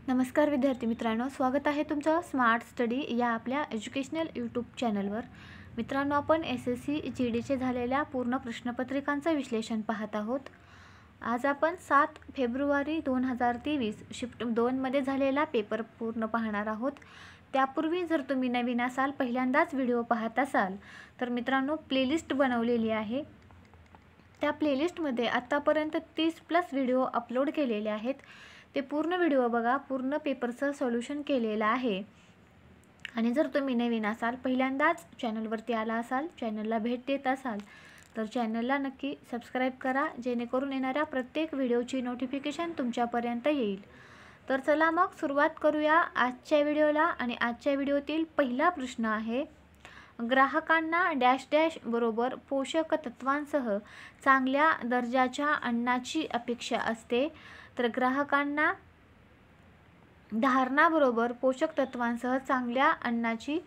नमस्कार विद्यार्थी मित्रांनो, स्वागत आहे तुमचं स्मार्ट स्टडी या आपल्या एज्युकेशनल यूट्यूब चॅनलवर। मित्रांनो, आपण SSC GDचे झालेल्या पूर्ण प्रश्नपत्रिकांचं विश्लेषण पाहत आहोत। आज आपण 7 फेब्रुवारी 2023 शिफ्ट 2 मध्ये झालेला पेपर पूर्ण पाहणार आहोत। त्यापूर्वी जर तुम्ही नवीन असाल, पहिल्यांदाच व्हिडिओ पाहत असाल, तर मित्रांनो प्लेलिस्ट बनवलेली आहे। त्या प्लेलिस्टमध्ये आतापर्यंत 30+ व्हिडिओ अपलोड केलेले आहेत। ते पूर्ण व्हिडिओ बघा, पूर्ण पेपरचं सोल्यूशन केलेलं आहे। आणि जर तुम्ही नवीन असाल, पहिल्यांदाच चॅनलवरती आला असाल, चॅनलला भेट देत असाल, तर चॅनलला नक्की सबस्क्राईब करा, जेणेकरून येणाऱ्या प्रत्येक व्हिडिओची नोटिफिकेशन तुमच्यापर्यंत येईल। तर चला मग सुरुवात करूया आजच्या व्हिडिओला। आणि आजच्या व्हिडिओतील पहिला प्रश्न आहे, ग्राहकांना डॅश डॅश बरोबर पोषक तत्वांसह चांगल्या दर्जाच्या अन्नाची अपेक्षा असते। तर ग्राहकांना धारणाबरोबर पोषक तत्वांसह चांगल्या अन्नाची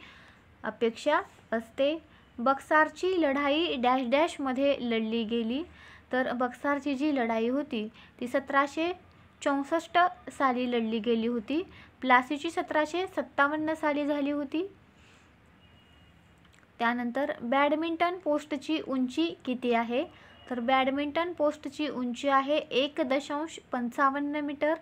अपेक्षा असते। बक्सारची लढाई डॅश डॅशमध्ये लढली गेली। तर बक्सारची जी लढाई होती ती 1764 साली लढली गेली होती। प्लासीची 1757 साली झाली होती। त्यानंतर बॅडमिंटन पोस्टची उंची किती आहे? तर बॅडमिंटन पोस्टची उंची आहे 1.55 मीटर।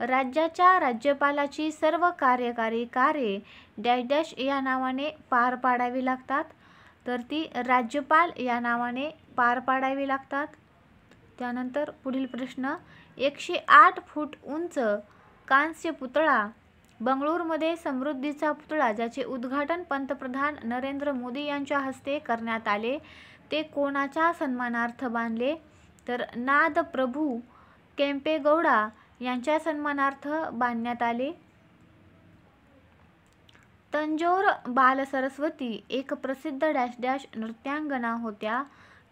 राज्याच्या राज्यपालाची सर्व कार्यकारी कार्ये डॅश डॅश या नावाने पार पाडावी लागतात। तर ती राज्यपाल या नावाने पार पाडावी लागतात। त्यानंतर पुढील प्रश्न, 108 फूट उंच कांस्य पुतळा बंगळुरूमध्ये समृद्धीचा पुतळा ज्याचे उद्घाटन पंतप्रधान नरेंद्र मोदी यांच्या हस्ते करण्यात आले, ते कोणाच्या सन्मानार्थ बांधले? तर नादप्रभू केंपेगौडा यांच्या सन्मानार्थ बांधण्यात आले। तंजौर बालसरस्वती एक प्रसिद्ध डॅश डॅश नृत्यांगना होत्या।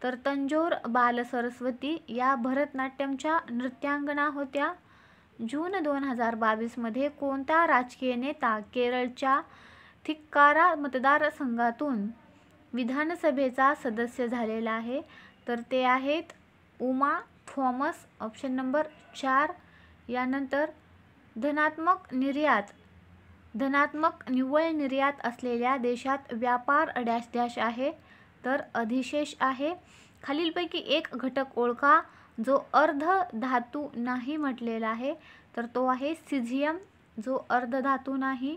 तर तंजौर बालसरस्वती या भरतनाट्यमच्या नृत्यांगना होत्या। जून 2022 मध्ये कोणता राजकीय नेता केरळच्या थिक्कारा मतदारसंघातून विधानसभेचा सदस्य झालेला आहे? तर ते आहेत उमा थॉमस, ऑप्शन नंबर 4। यानंतर धनात्मक निव्वळ निर्यात असलेल्या देशात व्यापार डॅश डॅश आहे? तर अधिशेष आहे। खालीलपैकी एक घटक ओळखा जो अर्ध धातू नाही म्हटलेला आहे। तर तो आहे सिझियम, जो अर्ध धातू नाही।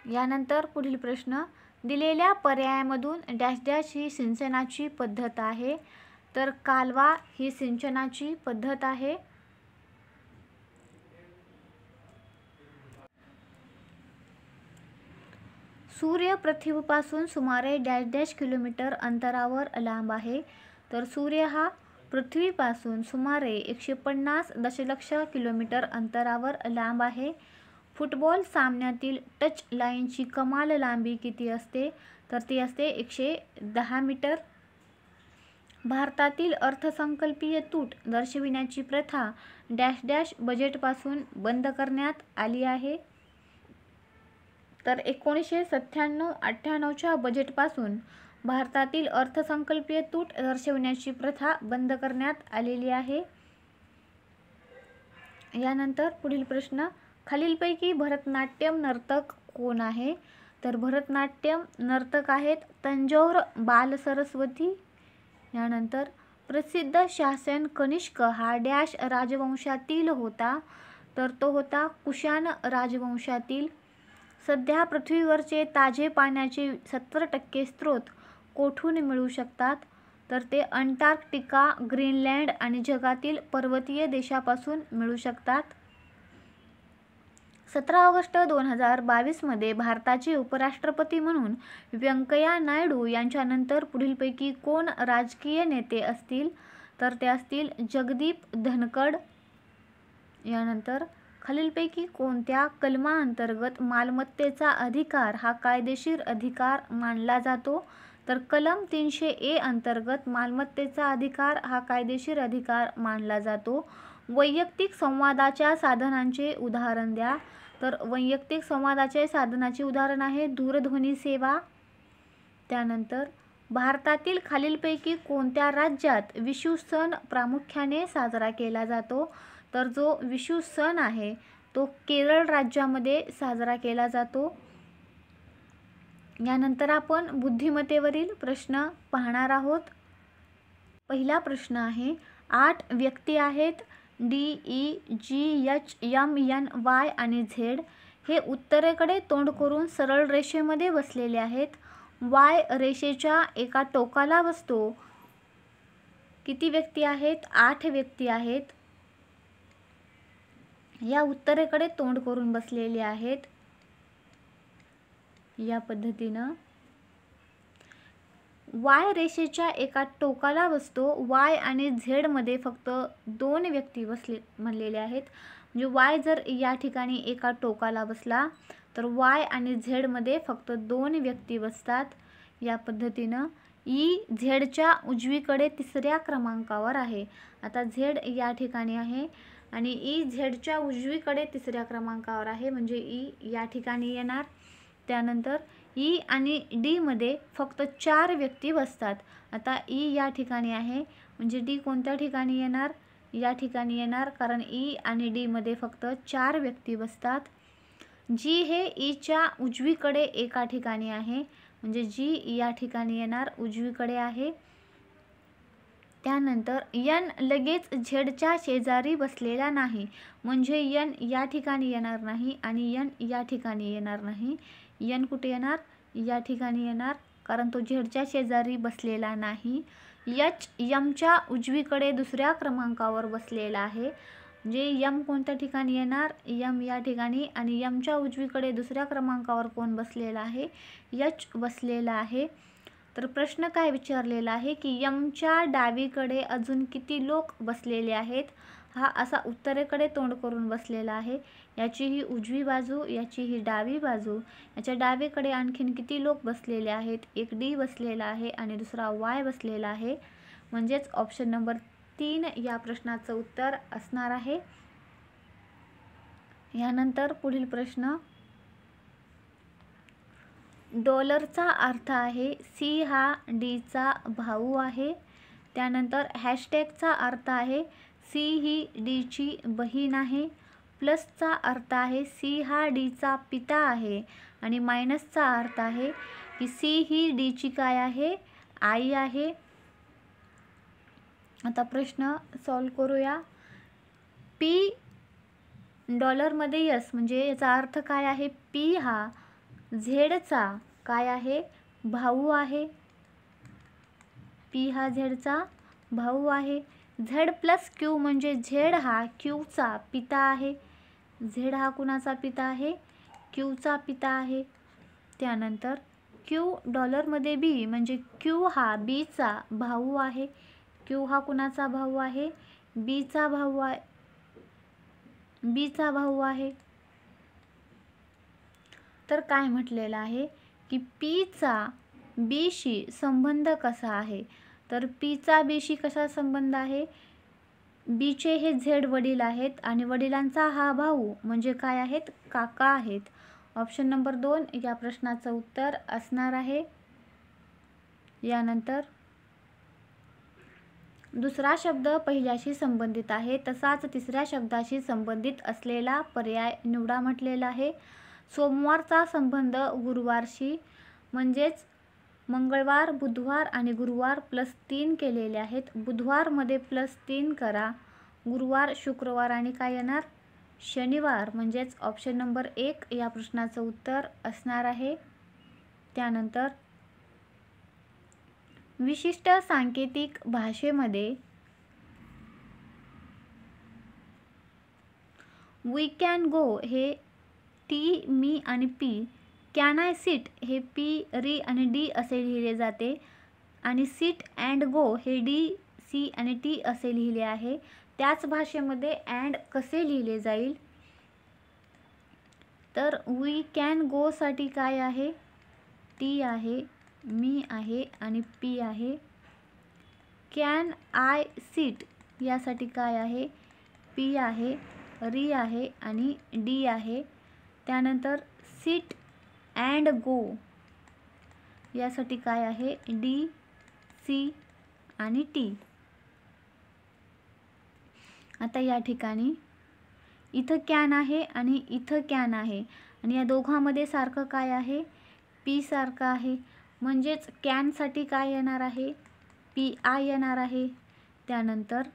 यानंतर पुढील प्रश्न, दिलेल्या पर्यायामधून डॅश डॅश ही सिंचनाची पद्धत आहे? तर कालवा ही सिंचनाची पद्धत आहे। सूर्य पृथ्वीपासून सुमारे डॅश डॅश किलोमीटर अंतरावर लांब आहे? तर सूर्य हा पृथ्वीपासून सुमारे 150 दशलक्ष किलोमीटर अंतरावर लांब आहे। फुटबॉल सामन्यातील टच लाईनची कमाल लांबी किती असते? तर ती असते 110 मीटर। भारतातील अर्थसंकल्पीय तूट दर्शविण्याची प्रथा डॅश डॅश बजेटपासून बंद करण्यात आली आहे? तर 1997-98च्या बजेटपासून भारतातील अर्थसंकल्पीय तूट दर्शविण्याची प्रथा बंद करण्यात आलेली आहे। यानंतर पुढील प्रश्न, खालीलपैकी भरतनाट्यम नर्तक कोण आहे? तर भरतनाट्यम नर्तक आहेत तंजौर बालसरस्वती। यानंतर प्रसिद्ध शासन कनिष्क हा डॅश राजवंशातील होता? तर तो होता कुशाण राजवंशातील। सध्या पृथ्वीवरचे ताजे पाण्याचे 70% स्रोत कोठून मिळू शकतात? तर ते अंटार्क्टिका, ग्रीनलँड आणि जगातील पर्वतीय देशापासून मिळू शकतात। 17 ऑगस्ट 2022 मध्ये भारताचे उपराष्ट्रपती म्हणून व्यंकय्या नायडू यांच्यानंतर पुढीलपैकी कोण राजकीय नेते असतील? तर ते असतील जगदीप धनकड। यानंतर खालीलपैकी कोणत्या कलमाअंतर्गत मालमत्तेचा अधिकार हा कायदेशीर अधिकार मानला जातो? तर कलम 300A अंतर्गत मालमत्तेचा अधिकार हा कायदेशीर अधिकार मानला जातो। वैयक्तिक संवादाच्या साधनांचे उदाहरण द्या? तर वैयक्तिक संवादाच्या साधनाचे उदाहरण आहे दूरध्वनी सेवा। त्यानंतर भारतातील खालीलपैकी कोणत्या राज्यात विषु सण प्रामुख्याने साजरा केला जातो? तर जो विशू सण आहे तो केरळ राज्यामध्ये साजरा केला जातो. यानंतर आपण बुद्धिमत्तेवरील प्रश्न पाहणार आहोत. पहिला प्रश्न आहे, 8 व्यक्ती आहेत DEGHMNY आणि Z हे उत्तरेकडे तोंड करून सरळ रेषेमध्ये बसलेले आहेत. Y रेषेच्या एका टोकाला बसतो. किती व्यक्ती आहेत? 8 व्यक्ती आहेत. या उत्तरेकडे तोंड करून बसलेले आहेत. या पद्धतीनं Y रेषेच्या एका टोकाला बसतो. Y आणि Z मध्ये फक्त 2 व्यक्ती म्हणलेले आहेत. म्हणजे Y जर या ठिकाणी एका टोकाला बसला तर Y आणि Z मध्ये फक्त 2 व्यक्ती बसतात. या पद्धतीनं Z च्या उजवीकडे 3ऱ्या क्रमांकावर आहे. आता Z या ठिकाणी आहे आणि Z च्या उजवीकडे 3ऱ्या क्रमांकावर आहे, म्हणजे या ठिकाणी येणार. त्यानंतर E आणि D मध्ये फक्त 4 व्यक्ती बसतात. आता या ठिकाणी आहे, म्हणजे D कोणत्या ठिकाणी येणार? या ठिकाणी येणार, कारण E आणि D मध्ये फक्त 4 व्यक्ती बसतात. G हे E च्या उजवीकडे एका ठिकाणी आहे, म्हणजे G या ठिकाणी येणार, उजवीकडे आहे. त्यानंतर N लगेच Z च्या शेजारी बसलेला नाही, म्हणजे N या ठिकाणी येणार नाही आणि N या ठिकाणी येणार नाही. N कुठे येणार? या ठिकाणी येणार, कारण तो Z च्या शेजारी बसलेला नाही. H M च्या उजवीकडे 2ऱ्या क्रमांकावर बसलेला आहे, म्हणजे M कोणत्या ठिकाणी येणार? M या ठिकाणी. आणि M च्या उजवीकडे 2ऱ्या क्रमांकावर कोण बसलेला आहे? H बसलेला आहे. तर प्रश्न काय विचारलेला आहे की M च्या डावीकडे अजून किती लोक बसलेले आहेत? हा असा उत्तरेकडे तोंड करून बसलेला आहे. याची ही उजवी बाजू, याची ही डावी बाजू. याच्या डावीकडे आणखीन किती लोक बसलेले आहेत? एक D बसलेला आहे आणि दुसरा Y बसलेला आहे. म्हणजेच ऑप्शन नंबर 3 या प्रश्नाचं उत्तर असणार आहे. यानंतर पुढील प्रश्न, डॉलरचा अर्थ आहे C हा D चा भाऊ आहे. त्यानंतर हॅशटॅगचा अर्थ आहे C ही D ची बहीण आहे. प्लसचा अर्थ आहे C हा D चा पिता आहे. आणि मायनसचा अर्थ आहे की C ही D ची काय आहे? आई आहे. आता प्रश्न सॉल्व करूया. P डॉलरमध्ये यस, म्हणजे याचा अर्थ काय आहे? P हा Z चा काय आहे? भाऊ आहे. P हा Z चा भाऊ आहे. Z प्लस Q म्हणजे Z हा Q चा पिता आहे. Z हा कुणाचा पिता आहे? Q चा पिता आहे. त्यानंतर Q डॉलरमध्ये B म्हणजे Q हा B चा भाऊ आहे. Q हा कुणाचा भाऊ आहे? B चा भाऊ आहे. B चा भाऊ आहे. तर काय म्हटलेलं आहे की P चा B शी संबंध कसा आहे? तर P चा B शी कसा संबंध आहे? B चे हे Z वडील आहेत आणि वडिलांचा हा भाऊ म्हणजे काय आहेत? काका आहेत. ऑप्शन नंबर 2 या प्रश्नाचं उत्तर असणार आहे. यानंतर दुसरा शब्द पहिल्याशी संबंधित आहे, तसाच 3ऱ्या शब्दाशी संबंधित असलेला पर्याय निवडा म्हटलेला आहे. सोमवारचा संबंध गुरुवारशी, म्हणजेच मंगळवार, बुधवार आणि गुरुवार +3 केलेले आहेत. बुधवारमध्ये +3 करा. गुरुवार, शुक्रवार आणि काय येणार? शनिवार. म्हणजेच ऑप्शन नंबर 1 या प्रश्नाचं उत्तर असणार आहे. त्यानंतर विशिष्ट सांकेतिक भाषेमध्ये वी कॅन गो हे टी, मी आणि पी, कॅन आय सिट हे पी, री आणि डी असे लिहिले जाते आणि सिट अँड गो हे डी, सी आणि टी असे लिहिले आहे. त्याच भाषेमध्ये अँड कसे लिहिले जाईल? तर वी कॅन गो साठी काय आहे? टी आहे, मी आहे आणि पी आहे. कॅन आय सिट यासाठी काय आहे? पी आहे, री आहे आणि डी आहे. त्यानंतर सिट अँड गो यासाठी काय आहे? डी, सी आणि टी. आता या ठिकाणी इथं कॅन आहे आणि इथं कॅन आहे आणि या दोघांमध्ये सारखं काय आहे, पी सारखं आहे. म्हणजेच कॅनसाठी काय येणार आहे, पी आय येणार आहे. त्यानंतर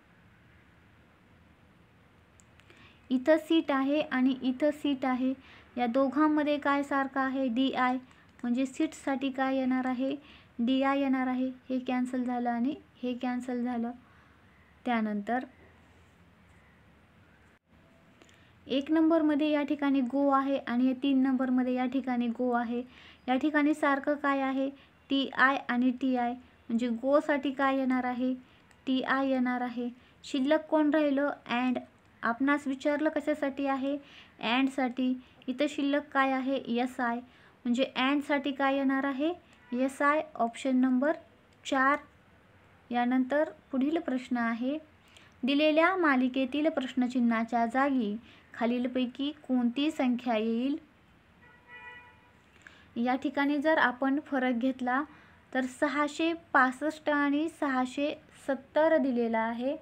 इथं सीट आहे आणि इथं सीट आहे, या दोघांमध्ये काय सारखं आहे, डी आय. म्हणजे सीटसाठी काय येणार आहे, डी आय येणार आहे. हे कॅन्सल झालं आणि हे कॅन्सल झालं. त्यानंतर 1 नंबरमध्ये या ठिकाणी गो आहे आणि 3 नंबरमध्ये या ठिकाणी गो आहे. या ठिकाणी सारखं काय आहे, टी आय आणि टी आय. म्हणजे गोसाठी काय येणार आहे, टी आय येणार आहे. शिल्लक कोण राहिलं, अँड. आपणास विचारलं कशासाठी आहे, अँडसाठी. इथं शिल्लक काय आहे, एस आय. म्हणजे अँडसाठी काय येणार आहे, एस आय. Option number 4. यानंतर पुढील प्रश्न आहे, दिलेल्या मालिकेतील प्रश्नचिन्हाच्या जागी खालीलपैकी कोणती संख्या येईल. या ठिकाणी जर आपण फरक घेतला तर 665 आणि 670 दिलेला आहे.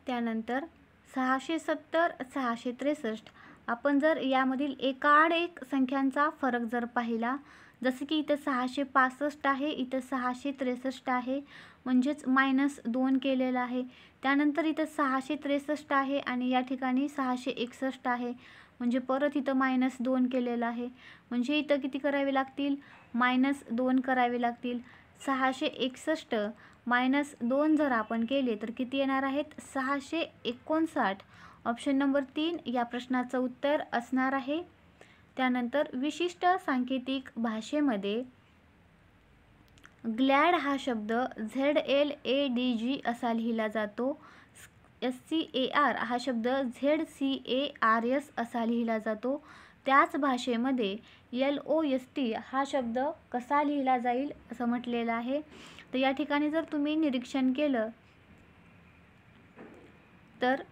त्यानंतर 670 663. आपण जर यामधील एकाआड एक संख्यांचा फरक जर पाहिला, जसं की इथं 665 आहे, इथं 663 आहे, म्हणजेच -2 केलेलं आहे. त्यानंतर इथं 663 आहे आणि या ठिकाणी 661 आहे, म्हणजे परत इथं -2 केलेलं आहे. म्हणजे इथं किती करावे लागतील, -2 करावे लागतील. 661 -2 जर आपण केले तर किती येणार आहेत, 659. ऑप्शन नंबर 3 या प्रश्नाचं उत्तर असणार आहे. त्यानंतर विशिष्ट सांकेतिक भाषेमध्ये ग्लॅड हा शब्द ZLADG असा लिहिला जातो. SCAR हा शब्द ZCARS असा लिहिला जातो. त्याच भाषेमध्ये LOST हा शब्द कसा लिहिला जाईल असं म्हटलेलं आहे. तर या ठिकाणी जर तुम्ही निरीक्षण केलं तर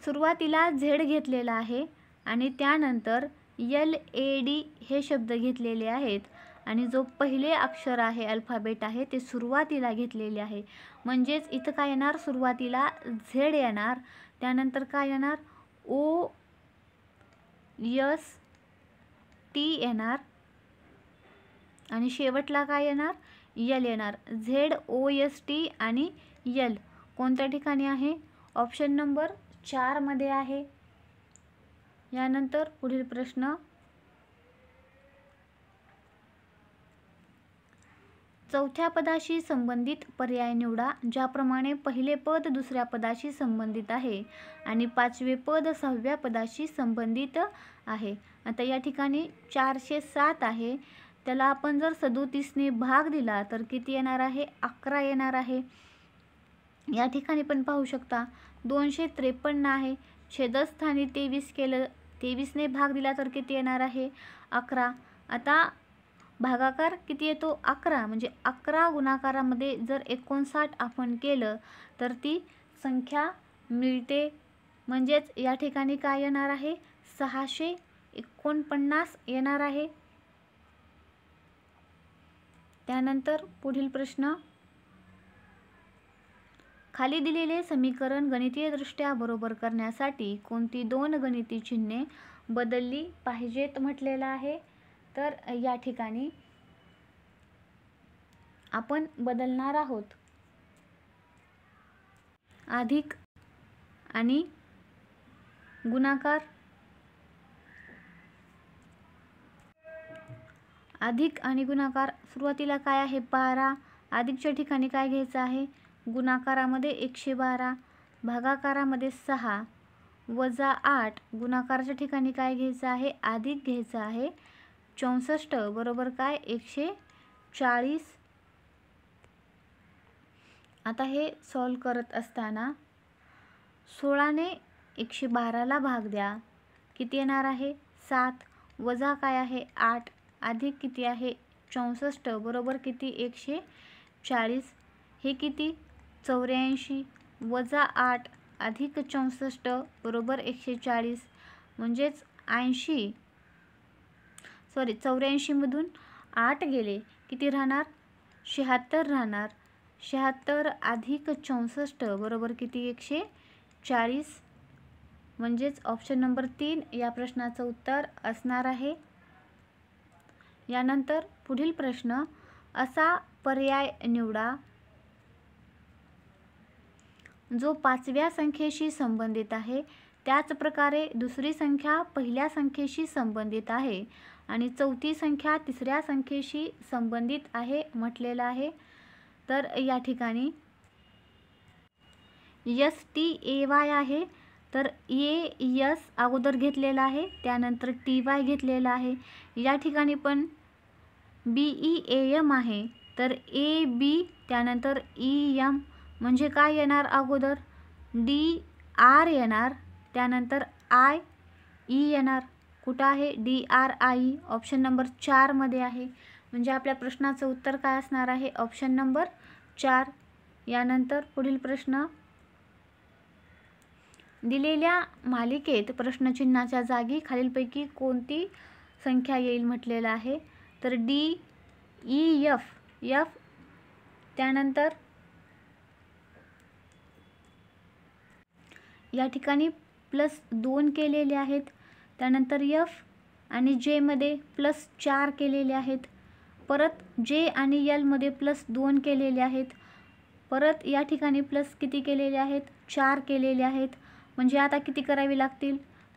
सुरुवातीला Z घेतलेला आहे आणि त्यानंतर LAD हे शब्द घेतलेले आहेत आणि जो पहिले अक्षर आहे, अल्फाबेट आहे, ते सुरुवातीला घेतलेले आहे. म्हणजेच इथं काय येणार, सुरुवातीला Z येणार, त्यानंतर काय येणार, OST येणार आणि शेवटला काय येणार, L येणार. ZOST आणि L कोणत्या ठिकाणी आहे, ऑप्शन नंबर 4 मध्ये आहे. यानंतर पुढील प्रश्न, चौथ्या पदाशी संबंधित पर्याय निवडा ज्याप्रमाणे पहिले पद दुसऱ्या पदाशी संबंधित आहे आणि 5वे पद 6व्या पदाशी संबंधित आहे. आता या ठिकाणी 407 आहे, त्याला आपण जर 37 ने भाग दिला तर किती येणार आहे, 11 येणार आहे. या ठिकाणी पण पाहू शकता 253 आहे, छेदस्थानी 23 केलं, 23 ने भाग दिला तर किती येणार आहे, 11. आता भागाकार किती येतो, 11. म्हणजे 11 गुणाकारामध्ये जर 59 आपण केलं तर ती संख्या मिळते. म्हणजेच या ठिकाणी काय येणार आहे, 649 येणार आहे. त्यानंतर पुढील प्रश्न, खाली दिलेले समीकरण गणितीयदृष्ट्या बरोबर करण्यासाठी कोणती 2 गणिती चिन्हे बदलली पाहिजेत म्हटलेलं आहे. तर या ठिकाणी आपण बदलणार आहोत अधिक आणि गुणाकार. अधिक आणि गुणाकार सुरुवातीला काय आहे, 12. अधिकच्या ठिकाणी काय घ्यायचं आहे, गुणाकारामध्ये 112, भागाकारामध्ये 6 वजा 8, गुणाकाराच्या ठिकाणी काय घ्यायचं आहे, अधिक घ्यायचं आहे 64 बरोबर काय 140. आता हे सॉल्व करत असताना 16 ने 112ला भाग द्या, किती येणार आहे 7, वजा काय आहे 8, अधिक किती आहे 64 बरोबर किती 140. हे किती 84 वजा 8 अधिक 64 बरोबर 140. म्हणजेच 84 मधून 8 गेले किती राहणार, 76 राहणार. 76 अधिक 64 बरोबर किती? 140. म्हणजेच ऑप्शन नंबर 3 या प्रश्नाचं उत्तर असणार आहे. यानंतर पुढील प्रश्न, असा पर्याय निवडा जो 5व्या संख्येशी संबंधित आहे, त्याच प्रकारे दुसरी संख्या पहिल्या संख्येशी संबंधित आहे आणि चौथी संख्या तिसऱ्या संख्येशी संबंधित आहे म्हटलेलं आहे. तर या ठिकाणी STAY आहे, तर AS अगोदर घेतलेला आहे, त्यानंतर TY घेतलेला आहे. या ठिकाणी पण BEAM आहे, तर AB त्यानंतर EM म्हणजे काय येणार? अगोदर DR येणार, त्यानंतर IE येणार. कुठं आहे? DRI. ऑप्शन नंबर 4 मध्ये आहे. म्हणजे आपल्या प्रश्नाचं उत्तर काय असणार आहे? Option number 4. यानंतर पुढील प्रश्न, दिलेल्या मालिकेत प्रश्नचिन्हाच्या जागी खालीलपैकी कोणती संख्या येईल म्हटलेलं आहे. तर DEF त्यानंतर या ठिकाणी +2 केलेले आहेत, त्यानंतर F आणि J मध्ये +4 केलेले आहेत, परत J आणि L मध्ये +2 केलेले आहेत, परत या ठिकाणी प्लस किती केलेले आहेत? 4 केलेले आहेत. म्हणजे आता किती करावे लागतील?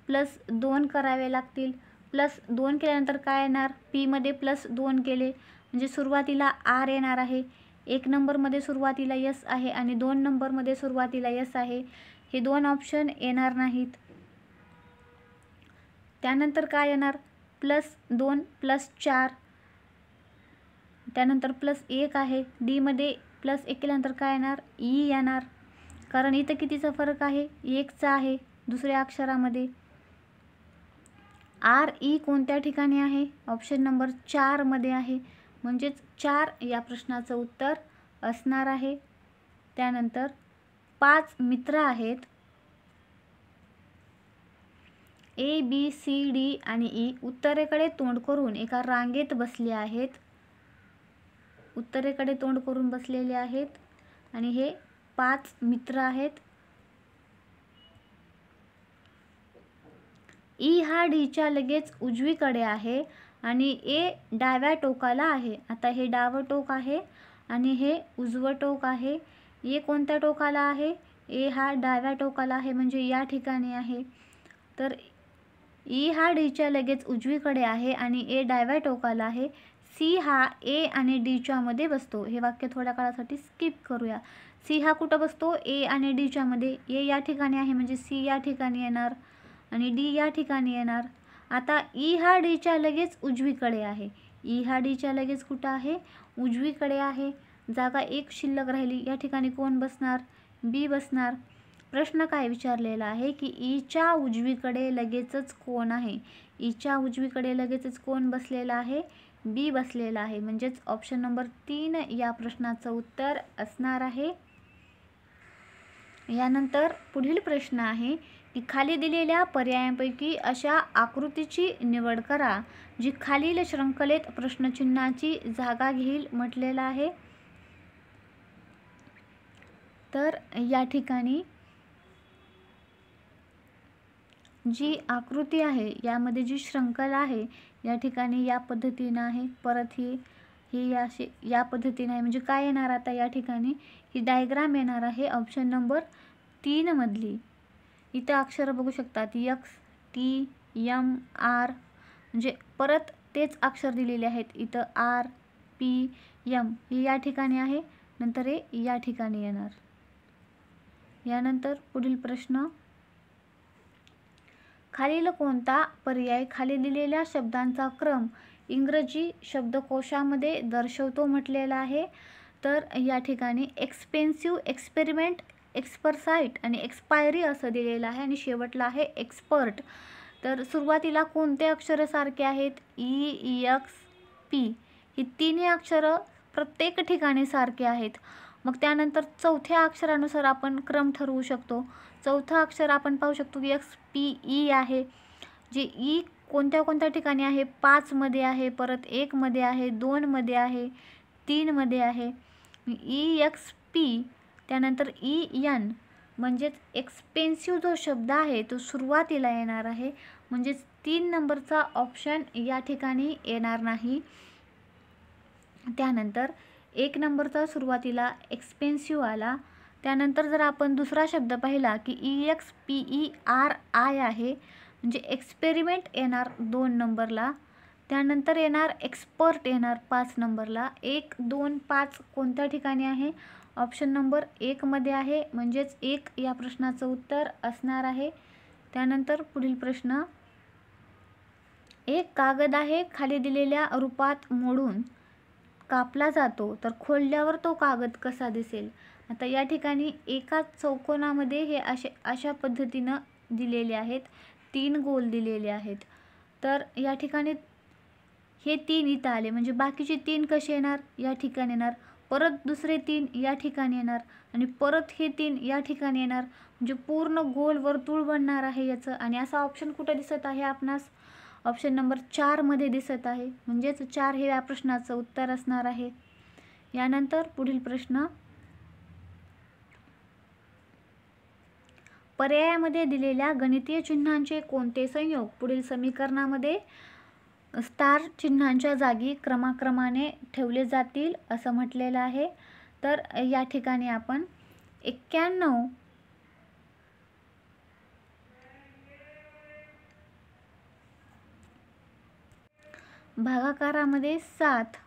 +2 करावे लागतील. +2 केल्यानंतर काय येणार? P मध्ये +2 केले म्हणजे सुरुवातीला R येणार आहे. 1 नंबरमध्ये सुरुवातीला S आहे आणि 2 नंबरमध्ये सुरुवातीला S आहे. हे 2 ऑप्शन येणार नाहीत. त्यानंतर काय येणार? +2 +4 त्यानंतर +1 आहे. D मध्ये +1 केल्यानंतर काय येणार? E येणार, कारण इथं कितीचा फरक आहे? 1चा आहे दुसऱ्या अक्षरामध्ये. RE कोणत्या ठिकाणी आहे? ऑप्शन नंबर 4 मध्ये आहे. म्हणजेच 4 या प्रश्नाचं उत्तर असणार आहे. त्यानंतर 5 मित्र आहेत, A B C D आणि E उत्तरेकडे तोंड करून एका रांगेत बसले आहेत. उत्तरेकडे तोंड करून बसलेले आहेत आणि हे 5 मित्र आहेत. E हा Dच्या लगेच उजवीकडे आहे आणि A डाव्या टोकाला आहे. आता हे डावं टोक आहे आणि हे उजवं टोक आहे. A कोणत्या टोकाला आहे? A हा डाव्या टोकाला आहे, म्हणजे या ठिकाणी आहे. तर E हा Dच्या लगेच उजवीकडे आहे आणि A डाव्या टोकाला आहे. C हा A आणि Dच्या मध्ये बसतो. हे वाक्य थोड्या काळासाठी स्किप करूया. C हा कुठं बसतो? A आणि Dच्या मध्ये. A या ठिकाणी आहे म्हणजे C या ठिकाणी येणार आणि D या ठिकाणी येणार. आता E हा Dच्या लगेच उजवीकडे आहे. E हा Dच्या लगेच कुठं आहे? उजवीकडे आहे. जागा 1 शिल्लक राहिली. या ठिकाणी कोण बसणार? B बसणार. प्रश्न काय विचारलेला आहे की ईच्या उजवीकडे लगेचच कोण आहे? ईच्या उजवीकडे लगेचच कोण बसलेला आहे? बी बसलेला आहे. म्हणजेच ऑप्शन नंबर 3 या प्रश्नाचं उत्तर असणार आहे. यानंतर पुढील प्रश्न आहे की खाली दिलेल्या पर्यायांपैकी अशा आकृतीची निवड करा जी खालील शृंखलेत प्रश्नचिन्हाची जागा घेईल म्हटलेलं आहे. तर या ठिकाणी जी आकृती आहे यामध्ये जी शृंखला आहे या ठिकाणी या पद्धतीने आहे. परत ही अशी या पद्धतीने आहे. म्हणजे काय येणार आता या ठिकाणी? ही डायग्राम येणार आहे ऑप्शन नंबर 3 मधली. इथं अक्षर बघू शकतात X T M R, म्हणजे परत तेच अक्षर दिलेले आहेत. इथं R P M हे या ठिकाणी आहे, नंतर हे या ठिकाणी येणार. यानंतर पुढील प्रश्न, खालील कोणता पर्याय खाली दिलेल्या शब्दांचा क्रम इंग्रजी शब्दकोशामध्ये दर्शवतो म्हटलेला आहे. तर या ठिकाणी एक्सपेन्सिव्ह, एक्सपेरिमेंट, एक्सपर्साइट आणि एक्सपायरी असं दिलेलं आहे आणि शेवटला आहे एक्सपर्ट. तर सुरुवातीला कोणते अक्षर सारखे आहेत? E X P ही तिन्ही अक्षरं प्रत्येक ठिकाणी सारखे आहेत. मग त्यानंतर चौथ्या अक्षरानुसार आपण क्रम ठरवू शकतो. चौथं अक्षर आपण पाहू शकतो की XPE आहे, जे E कोणत्या कोणत्या ठिकाणी आहे? 5 मध्ये आहे, परत 1 मध्ये आहे, 2 मध्ये आहे, 3 मध्ये आहे. EXP त्यानंतर EN म्हणजेच एक्सपेन्सिव्ह जो शब्द आहे तो सुरुवातीला येणार आहे, म्हणजेच 3 नंबरचा ऑप्शन या ठिकाणी येणार नाही. त्यानंतर 1 नंबरचा सुरुवातीला एक्सपेन्सिव्ह आला. त्यानंतर जर आपण दुसरा शब्द पाहिला की EXPERI आहे, म्हणजे एक्सपेरिमेंट येणार 2 नंबरला. त्यानंतर येणार एक्सपर्ट येणार 5 नंबरला. 1, 2, 5 कोणत्या ठिकाणी आहे? ऑप्शन नंबर 1 मध्ये आहे, म्हणजेच 1 या प्रश्नाचं उत्तर असणार आहे. त्यानंतर पुढील प्रश्न, एक कागद आहे, खाली दिलेल्या रूपात मोडून कापला जातो, तर खोलल्यावर तो कागद कसा दिसेल? आता या ठिकाणी एका चौकोनामध्ये हे अशा पद्धतीनं दिलेले आहेत, 3 गोल दिलेले आहेत. तर या ठिकाणी हे 3 इथं आले, म्हणजे बाकीचे 3 कसे येणार? या ठिकाणी येणार. परत दुसरे 3 या ठिकाणी येणार आणि परत हे 3 या ठिकाणी येणार, म्हणजे पूर्ण गोल वर्तुळ बनणार आहे याचं. आणि असा ऑप्शन कुठं दिसत आहे आपणास? ऑप्शन नंबर 4 मध्ये दिसत आहे, म्हणजेच 4 हे या प्रश्नाचं उत्तर असणार आहे. यानंतर पुढील प्रश्न, पर्यायामध्ये दिलेल्या गणितीय चिन्हांचे कोणते संयोग पुढील समीकरणामध्ये स्टार चिन्हांच्या जागी क्रमाक्रमाने ठेवले जातील असं म्हटलेलं आहे. तर या ठिकाणी आपण 91 भागाकारामध्ये 7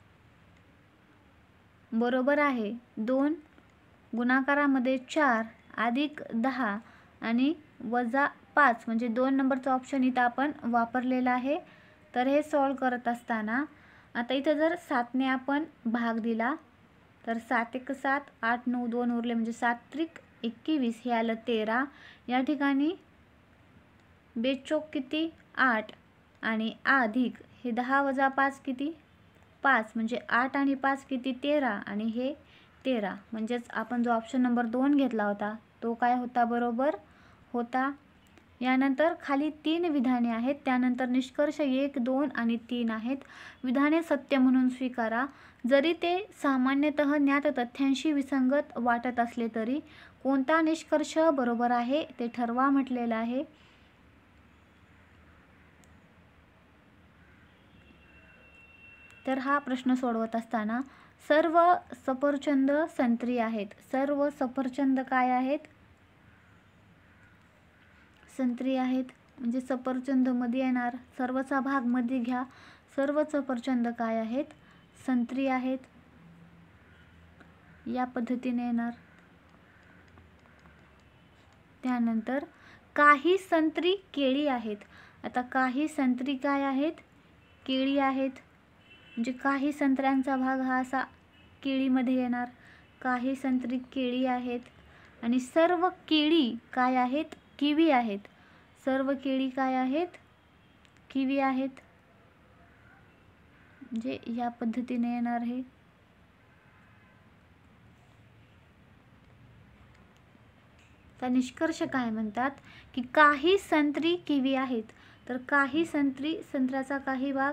बरोबर आहे 2, गुणाकारामध्ये 4 अधिक 10 आणि वजा 5, म्हणजे 2 नंबरचा ऑप्शन इथं आपण वापरलेला आहे. तर हे सॉल्व करत असताना आता इथं जर 7ने आपण भाग दिला तर 7 1 7, 8 9 2 उरले, म्हणजे 7 त्रिक 21 हे आलं 13. या ठिकाणी 2 चौक किती 8 आणि अधिक हे 10 वजा 5 किती 5, म्हणजे 8 आणि 5 किती 13 आणि हे 13, म्हणजेच आपण जो ऑप्शन नंबर 2 घेतला होता तो काय होता? बरोबर होता. यानंतर खाली 3 विधाने आहेत, त्यानंतर निष्कर्ष 1, 2 आणि 3 आहेत. विधाने सत्य म्हणून स्वीकारा, जरी ते सामान्यतः ज्ञात तथ्यांशी विसंगत वाटत असले तरी. कोणता निष्कर्ष बरोबर आहे ते ठरवा म्हटलेलं आहे. तर हा प्रश्न सोडवत असताना सर्व सफरचंद संत्री आहेत. सर्व सफरचंद काय आहेत? संत्री आहेत, म्हणजे सफरचंद मध्ये येणार, सर्वचा भाग मध्ये घ्या. सर्व सफरचंद काय आहेत? संत्री आहेत. या पद्धतीने येणार. त्यानंतर काही संत्री केळी आहेत. आता काही संत्री काय आहेत? केळी आहेत, म्हणजे काही संत्र्यांचा भाग हा असा केळीमध्ये येणार. काही संत्री केळी आहेत. आणि सर्व केळी काय आहेत? किवी आहेत. सर्व केळी काय आहेत? किवी आहेत, म्हणजे या पद्धतीने येणार आहे. तर निष्कर्ष काय म्हणतात की काही संत्री किवी आहेत. तर काही संत्री, संत्र्याचा काही भाग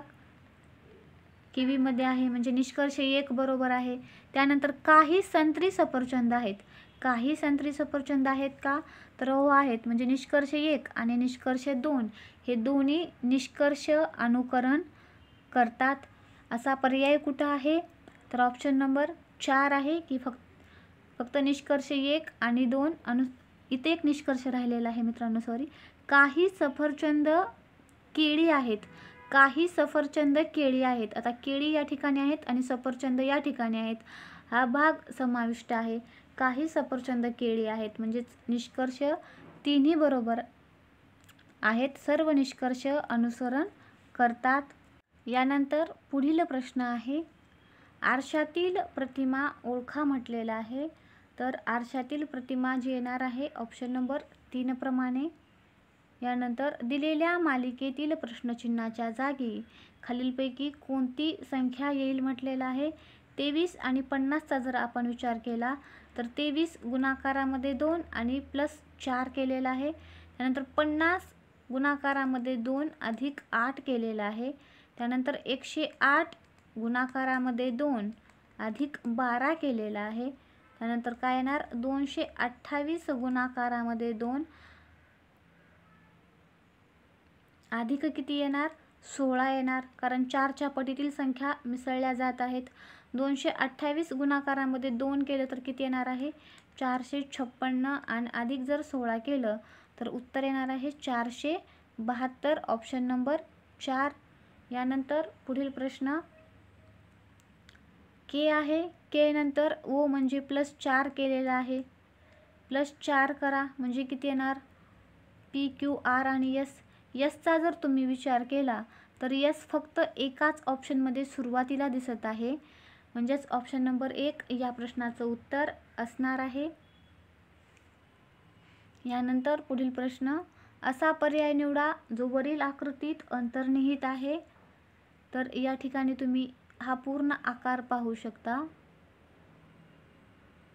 किवीमध्ये आहे, म्हणजे निष्कर्ष 1 बरोबर आहे. त्यानंतर काही संत्री सफरचंद आहेत. काही संत्री सफरचंद आहेत का? तर हो आहेत, म्हणजे निष्कर्ष 1 आणि निष्कर्ष 2 हे दोन्ही निष्कर्ष अनुकरण करतात. असा पर्याय कुठं आहे? तर ऑप्शन नंबर 4 आहे की फक्त निष्कर्ष 1 आणि 2 इथे एक निष्कर्ष राहिलेला आहे मित्रांनो, सॉरी. काही सफरचंद केळी आहेत. काही सफरचंद केळी आहेत. आता केळी या ठिकाणी आहेत आणि सफरचंद या ठिकाणी आहेत, हा भाग समाविष्ट आहे. काही सफरचंद केळी आहेत, म्हणजेच निष्कर्ष 3ही बरोबर आहेत. सर्व निष्कर्ष अनुसरण करतात. यानंतर पुढील प्रश्न आहे, आरशातील प्रतिमा ओळखा म्हटलेला आहे. तर आरशातील प्रतिमा जी येणार आहे ऑप्शन नंबर 3 प्रमाणे. यानंतर दिलेल्या मालिकेतील प्रश्नचिन्हाच्या जागी खालीलपैकी कोणती संख्या येईल म्हटलेलं आहे. 23 आणि 50चा जर आपण विचार केला तर 23 गुणाकारामध्ये 2 आणि +4 केलेला आहे. त्यानंतर 50 गुणाकारामध्ये 2 अधिक 8 केलेला आहे. त्यानंतर 108 गुणाकारामध्ये 2 अधिक 12 केलेला आहे. त्यानंतर काय येणार 228 गुणाकारामध्ये 2 अधिक किती येणार 16 येणार, कारण 4च्या पटीतील संख्या मिसळल्या जात आहेत. 228 गुणाकारामध्ये 2 केलं तर किती येणार आहे 456 आणि अधिक जर 16 केलं तर उत्तर येणार आहे 472. Option number 4. यानंतर पुढील प्रश्न के आहे. के नंतर ओ म्हणजे +4 केलेला आहे. +4 करा म्हणजे किती येणार PQR आणि S. यसचा जर तुम्ही विचार केला तर यस फक्त एकाच ऑप्शनमध्ये सुरुवातीला दिसत आहे, म्हणजेच ऑप्शन नंबर 1 या प्रश्नाचं उत्तर असणार आहे. यानंतर पुढील प्रश्न असा पर्याय निवडा जो वरील आकृतीत अंतर्निहित आहे. तर या ठिकाणी तुम्ही हा पूर्ण आकार पाहू शकता.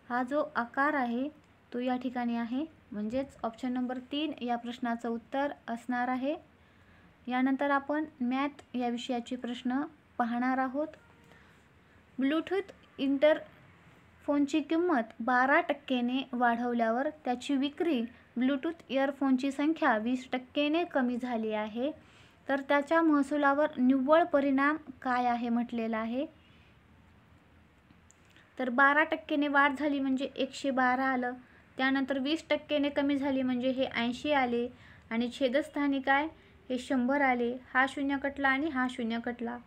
हा जो आकार आहे तो या ठिकाणी आहे, म्हणजेच ऑप्शन नंबर 3 या प्रश्नाचं उत्तर असणार आहे. यानंतर आपण मॅथ या विषयाचे प्रश्न पाहणार आहोत. ब्लूटूथ इंटरफोनची किंमत 12% वाढवल्यावर त्याची विक्री ब्लूटूथ इयरफोनची संख्या 20% कमी झाली आहे, तर त्याच्या महसुलावर निव्वळ परिणाम काय आहे म्हटलेला आहे. तर 12% वाढ झाली म्हणजे 112 आलं. त्यानंतर 20% कमी झाली म्हणजे हे 80 आले आणि छेदस्थानी काय हे 100 आले. हा 0 कटला आणि हा 0 कटला.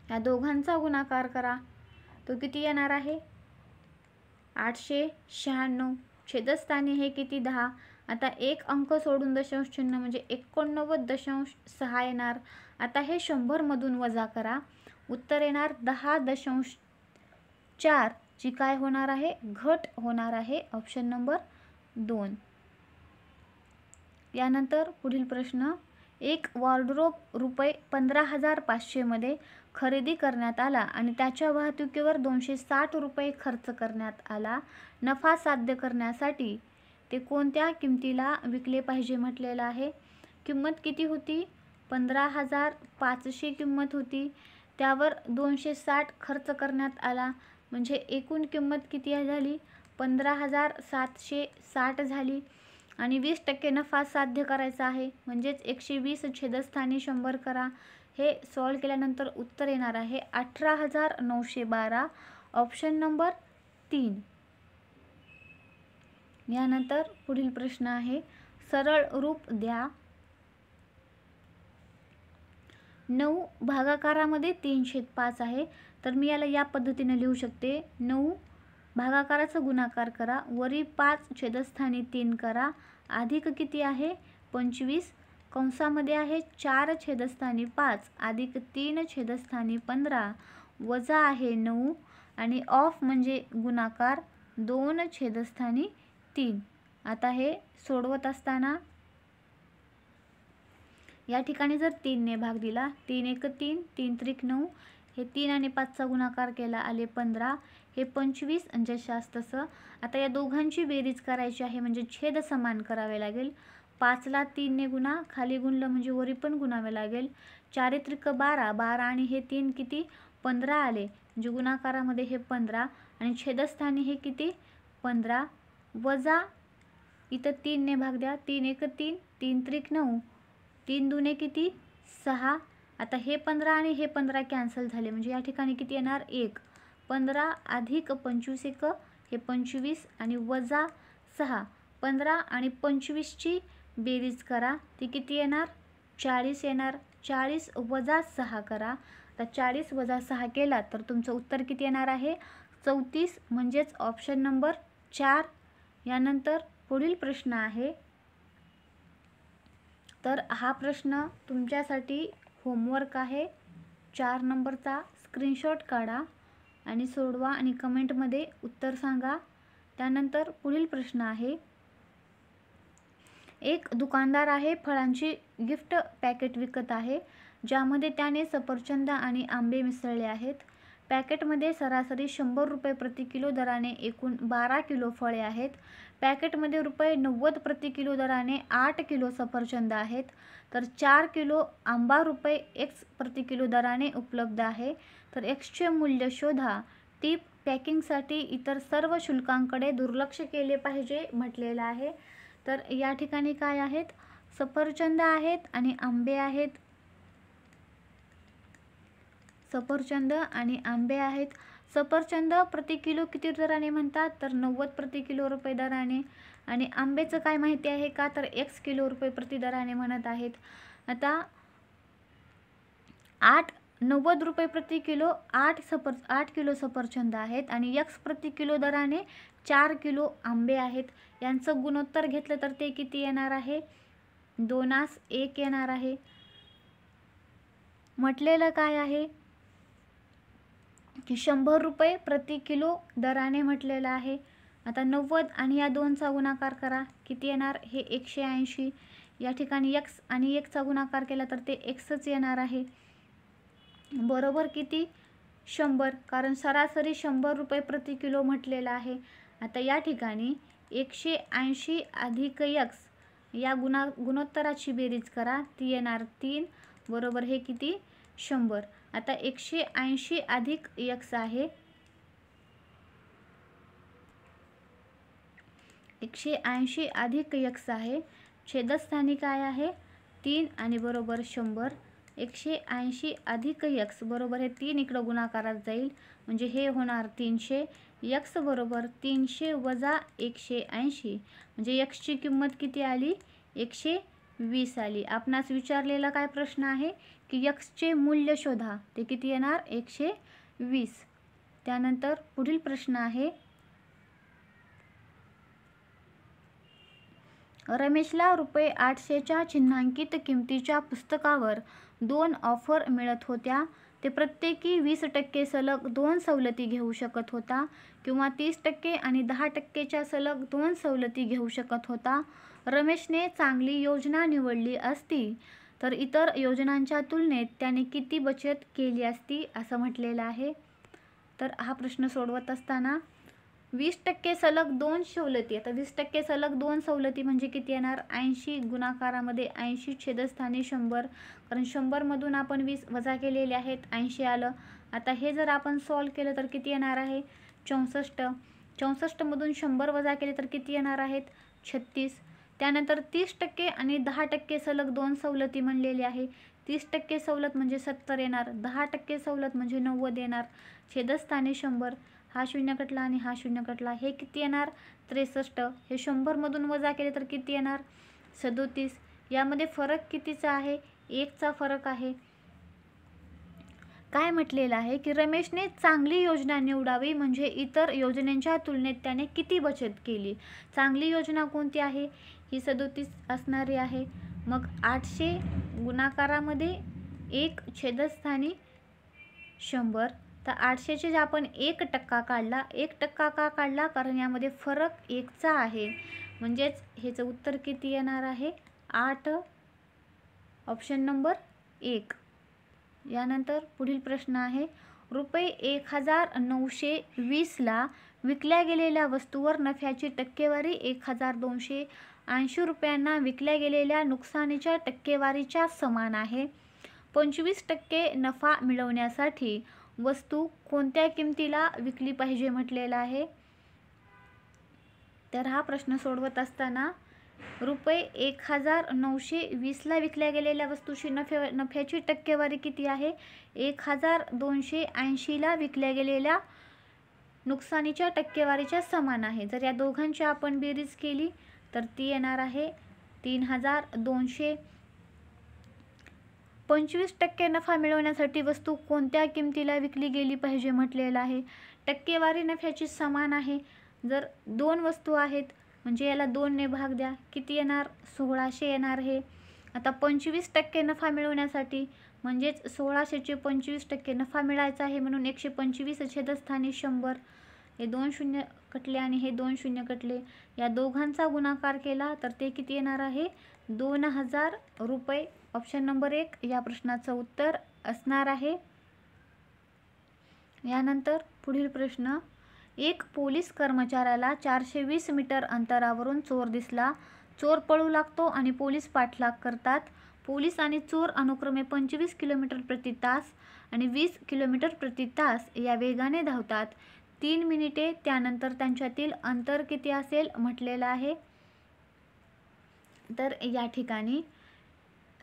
या दोघांचा गुणाकार करा तो किती येणार आहे 896. छेदस्थानी हे किती 10. आता एक अंक सोडून दशांश चिन्ह म्हणजे 89.6 येणार. आता हे 100 मधून वजा करा, उत्तर येणार 10.4 ची काय होणार आहे घट होणार आहे. Option number 2. यानंतर पुढील प्रश्न एक वॉर्डरोब ₹15,500 मध्ये खरेदी करण्यात आला आणि त्याच्या वाहतुकीवर ₹260 खर्च करण्यात आला. नफा साध्य करण्यासाठी ते कोणत्या किमतीला विकले पाहिजे म्हटलेलं आहे. किंमत किती होती 15,500 किंमत होती, त्यावर 260 खर्च करण्यात आला म्हणजे एकूण किंमत किती झाली 15,760 झाली आणि 20% नफा साध्य करायचा आहे, म्हणजेच 120 छेदस्थानी 100 करा. हे सॉल्व केल्यानंतर उत्तर येणार आहे 18,912. Option number 3. यानंतर पुढील प्रश्न आहे सरळ रूप द्या. 9 भागाकारामध्ये 3/5 आहे, तर मी याला या पद्धतीने लिहू शकते. 9 भागाकाराचा गुणाकार करा, वरी 5 छेदस्थानी 3 करा, अधिक किती आहे 25, कंसामध्ये आहे 4 छेदस्थानी 5 अधिक 3 छेदस्थानी 15 वजा आहे 9 आणि ऑफ म्हणजे गुणाकार 2 छेदस्थानी 3. आता हे सोडवत असताना या ठिकाणी जर 3 ने भाग दिला 3 1 3 3 त्रिक 9, हे 3 आणि 5चा गुणाकार केला आले 15, हे 25 आणि जशास तसं. आता या दोघांची बेरीज करायची आहे म्हणजे छेद समान करावे लागेल. 5ला 3 ने गुणा, खाली गुणलं म्हणजे वरी पण गुणावे लागेल. 4 त्रिक 12 12 आणि हे 3 किती 15 आले, म्हणजे गुणाकारामध्ये हे 15 आणि छेदस्थानी हे किती 15 वजा इथं 3 ने भाग द्या 3 1 3 3 त्रिक 9 3 दुने किती 6. आता हे 15 आणि हे 15 कॅन्सल झाले म्हणजे या ठिकाणी किती येणार 1. 15 अधिक 25 1 हे 25 आणि वजा 6. 15 आणि 25ची बेरीज करा, ती किती येणार 40 येणार. 40 वजा 6 करा. आता 40 वजा 6 केला तर तुमचं उत्तर किती येणार आहे 34, म्हणजेच ऑप्शन नंबर 4. यानंतर पुढील प्रश्न आहे. तर हा प्रश्न तुमच्यासाठी होमवर्क आहे. 4 नंबरचा स्क्रीनशॉट काढा आणि सोडवा आणि कमेंटमध्ये उत्तर सांगा. त्यानंतर पुढील प्रश्न आहे. एक दुकानदार आहे फळांची गिफ्ट पॅकेट विकत आहे, ज्यामध्ये त्याने सफरचंद आणि आंबे मिसळले आहेत. पॅकेटमध्ये सरासरी ₹100 प्रति किलो दराने एकूण 12 किलो फळे आहेत. पॅकेटमध्ये ₹90 प्रति किलो दराने 8 किलो सफरचंद आहेत, तर 4 किलो आंबा X प्रति किलो दराने उपलब्ध आहे. तर Xचे मूल्य शोधा. ती पॅकिंगसाठी इतर सर्व शुल्कांकडे दुर्लक्ष केले पाहिजे म्हटलेलं आहे. तर या ठिकाणी काय आहेत, सफरचंद आहेत आणि आंबे आहेत. सफरचंद आणि आंबे आहेत. सफरचंद प्रति किलो किती दराने म्हणतात, तर 90 प्रति किलो रुपये दराने. आणि आंब्याचं काय माहिती आहे का, तर x किलो रुपये प्रति दराने म्हणत आहेत. आता 90 रुपये प्रति किलो 8 किलो सफरचंद आहेत आणि x प्रति किलो दराने 4 किलो आंबे आहेत. यांचं गुणोत्तर घेतलं तर ते किती येणार आहे, 2:1 येणार आहे. म्हटलेलं काय आहे की 100 रुपये प्रति किलो दराने म्हटलेलं आहे. आता 90 आणि या 2चा गुणाकार करा, किती येणार, हे 180. या ठिकाणी x आणि 1चा गुणाकार केला तर ते xच येणार आहे. बरोबर किती, 100, कारण सरासरी 100 रुपये प्रति किलो म्हटलेलं आहे. आता या ठिकाणी 180 अधिक x या गुणोत्तराची बेरीज करा, ती येणार 3, बरोबर हे किती, 100. आता 180 अधिक x आहे, 180 अधिक x आहे, छेदस्थानी काय आहे 3 आणि बरोबर 100. 180 अधिक x बरोबर हे 3 इकडं गुणाकारात जाईल, म्हणजे हे होणार 300. x बरोबर 300 वजा 180, म्हणजे x ची किंमत किती आली, 120 आली. आपणास विचारलेला काय प्रश्न आहे की x चे मूल्य शोधा, ते किती येणार, 120. त्यानंतर पुढील प्रश्न आहे, रमेशला रुपये 800च्या चिन्हांकित किमतीच्या पुस्तकावर 2 ऑफर मिळत होत्या. ते प्रत्येकी 20% सलग 2 सवलती घेऊ शकत होता किंवा 30% आणि 10%च्या सलग 2 सवलती घेऊ शकत होता. रमेशने चांगली योजना निवडली असती तर इतर योजनांच्या तुलनेत त्याने किती बचत केली असती, असं म्हटलेलं आहे. तर हा प्रश्न सोडवत असताना 20% सलग 2 सवलती, आता 20% सलग 2 सवलती म्हणजे किती येणार, 80 गुणाकारामध्ये 80 छेदस्थानी 100, कारण 100 मधून आपण 20 वजा केलेले आहेत, 80 आलं. आता हे जर आपण सॉल्व केलं तर किती येणार आहे, 64. 64 मधून 100 वजा केले तर किती येणार आहेत, 36. त्यानंतर 30% आणि 10% सलग 2 सवलती म्हणलेली आहे. 30% सवलत म्हणजे 70 येणार, 10% सवलत म्हणजे 90 येणार, छेदस्थानी 100. हा शून्य कटला आणि हा शून्य कटला, हे किती येणार, 63. हे 100 मधून वजा केले तर किती येणार, 37. यामध्ये फरक कितीचा आहे, 1चा फरक आहे. काय म्हटलेलं आहे की रमेशने चांगली योजना निवडावी म्हणजे इतर योजनांच्या तुलनेत त्याने किती बचत केली. चांगली योजना कोणती आहे, ही 37 असणारी आहे. मग 800 गुणाकारामध्ये 1 छेदस्थानी 100, तर 800चे जे आपण 1% काढला, 1% का काढला, कारण यामध्ये फरक 1चा आहे, म्हणजेच ह्याचं उत्तर किती येणार आहे, 8, ऑप्शन नंबर 1. यानंतर पुढील प्रश्न आहे, रुपये 1920ला विकल्या गेलेल्या वस्तूवर नफ्याची टक्केवारी 1280 रुपयांना विकल्या गेलेल्या नुकसानीच्या टक्केवारीच्या समान आहे. 25% नफा मिळवण्यासाठी वस्तू कोणत्या किमतीला विकली पाहिजे म्हटलेला आहे. तर हा प्रश्न सोडवत असताना रुपये 1920ला विकल्या गेलेल्या वस्तूची नफ्याची टक्केवारी किती आहे, 1280ला विकल्या गेलेल्या नुकसानीच्या टक्केवारीच्या समान आहे. जर या दोघांची आपण बेरीज केली तर ती येणार आहे 3200. 25% नफा मिळवण्यासाठी वस्तू कोणत्या किमतीला विकली गेली पाहिजे म्हटलेलं आहे. टक्केवारी नफ्याची समान आहे. जर 2 वस्तू आहेत म्हणजे याला 2 ने भाग द्या, किती येणार, 1600 येणार. हे आता 25% नफा मिळवण्यासाठी म्हणजेच 1600चे 25% नफा मिळायचा आहे, म्हणून 125 छेदस्थानी 100. हे 2 शून्य कटले आणि हे 2 शून्य कटले, या दोघांचा गुणाकार केला तर ते किती येणार आहे, 2000 रुपये. ऑप्शन नंबर 1 या प्रश्नाचं उत्तर असणार आहे. यानंतर पुढील प्रश्न, एक पोलीस कर्मचाऱ्याला 420 मीटर अंतरावरून चोर दिसला. चोर पळू लागतो आणि पोलीस पाठलाग करतात. पोलीस आणि चोर अनुक्रमे 25 किलोमीटर प्रति तास आणि 20 किलोमीटर प्रति तास या वेगाने धावतात. 3 मिनिटे त्यानंतर त्यांच्यातील अंतर किती असेल म्हटलेलं आहे. तर या ठिकाणी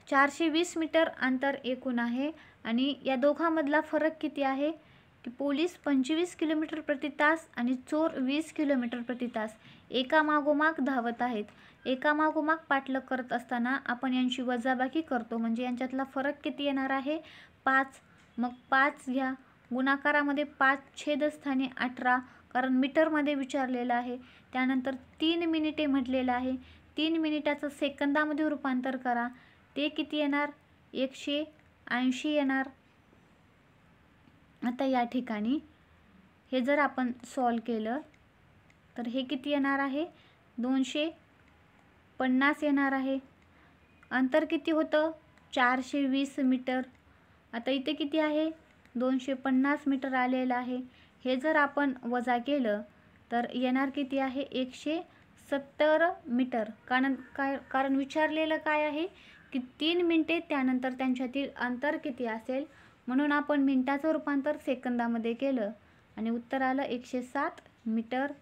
420 मीटर अंतर एकूण आहे आणि या दोघांमधला फरक किती आहे की पोलीस 25 किलोमीटर प्रति तास आणि चोर 20 किलोमीटर प्रति तास एकामागोमाग धावत आहेत. एकामागोमाग पाठलाग करत असताना आपण यांची वजाबाकी करतो म्हणजे यांच्यातला फरक किती येणार आहे 5. मग 5 घ्या, गुणाकारामध्ये 5 छेदस्थानी 18 कारण मीटरमध्ये विचारलेलं आहे. त्यानंतर 3 मिनिटे म्हटलेलं आहे. 3 मिनिटाचं सेकंदामध्ये रूपांतर करा, ते किती येणार 180 येणार. आता या ठिकाणी हे जर आपण सॉल्व केलं तर हे किती येणार आहे 250 येणार आहे. अंतर किती होतं 420 मीटर. आता इथे किती आहे 250 मीटर आलेलं आहे. हे जर आपण वजा केलं तर येणार किती आहे 170 मीटर. कारण विचारलेलं काय आहे की 3 मिनिटे त्यानंतर त्यांच्यातील अंतर किती असेल म्हणून आपण मिनिटाचं रूपांतर सेकंदामध्ये केलं आणि उत्तर आलं 107 मीटर.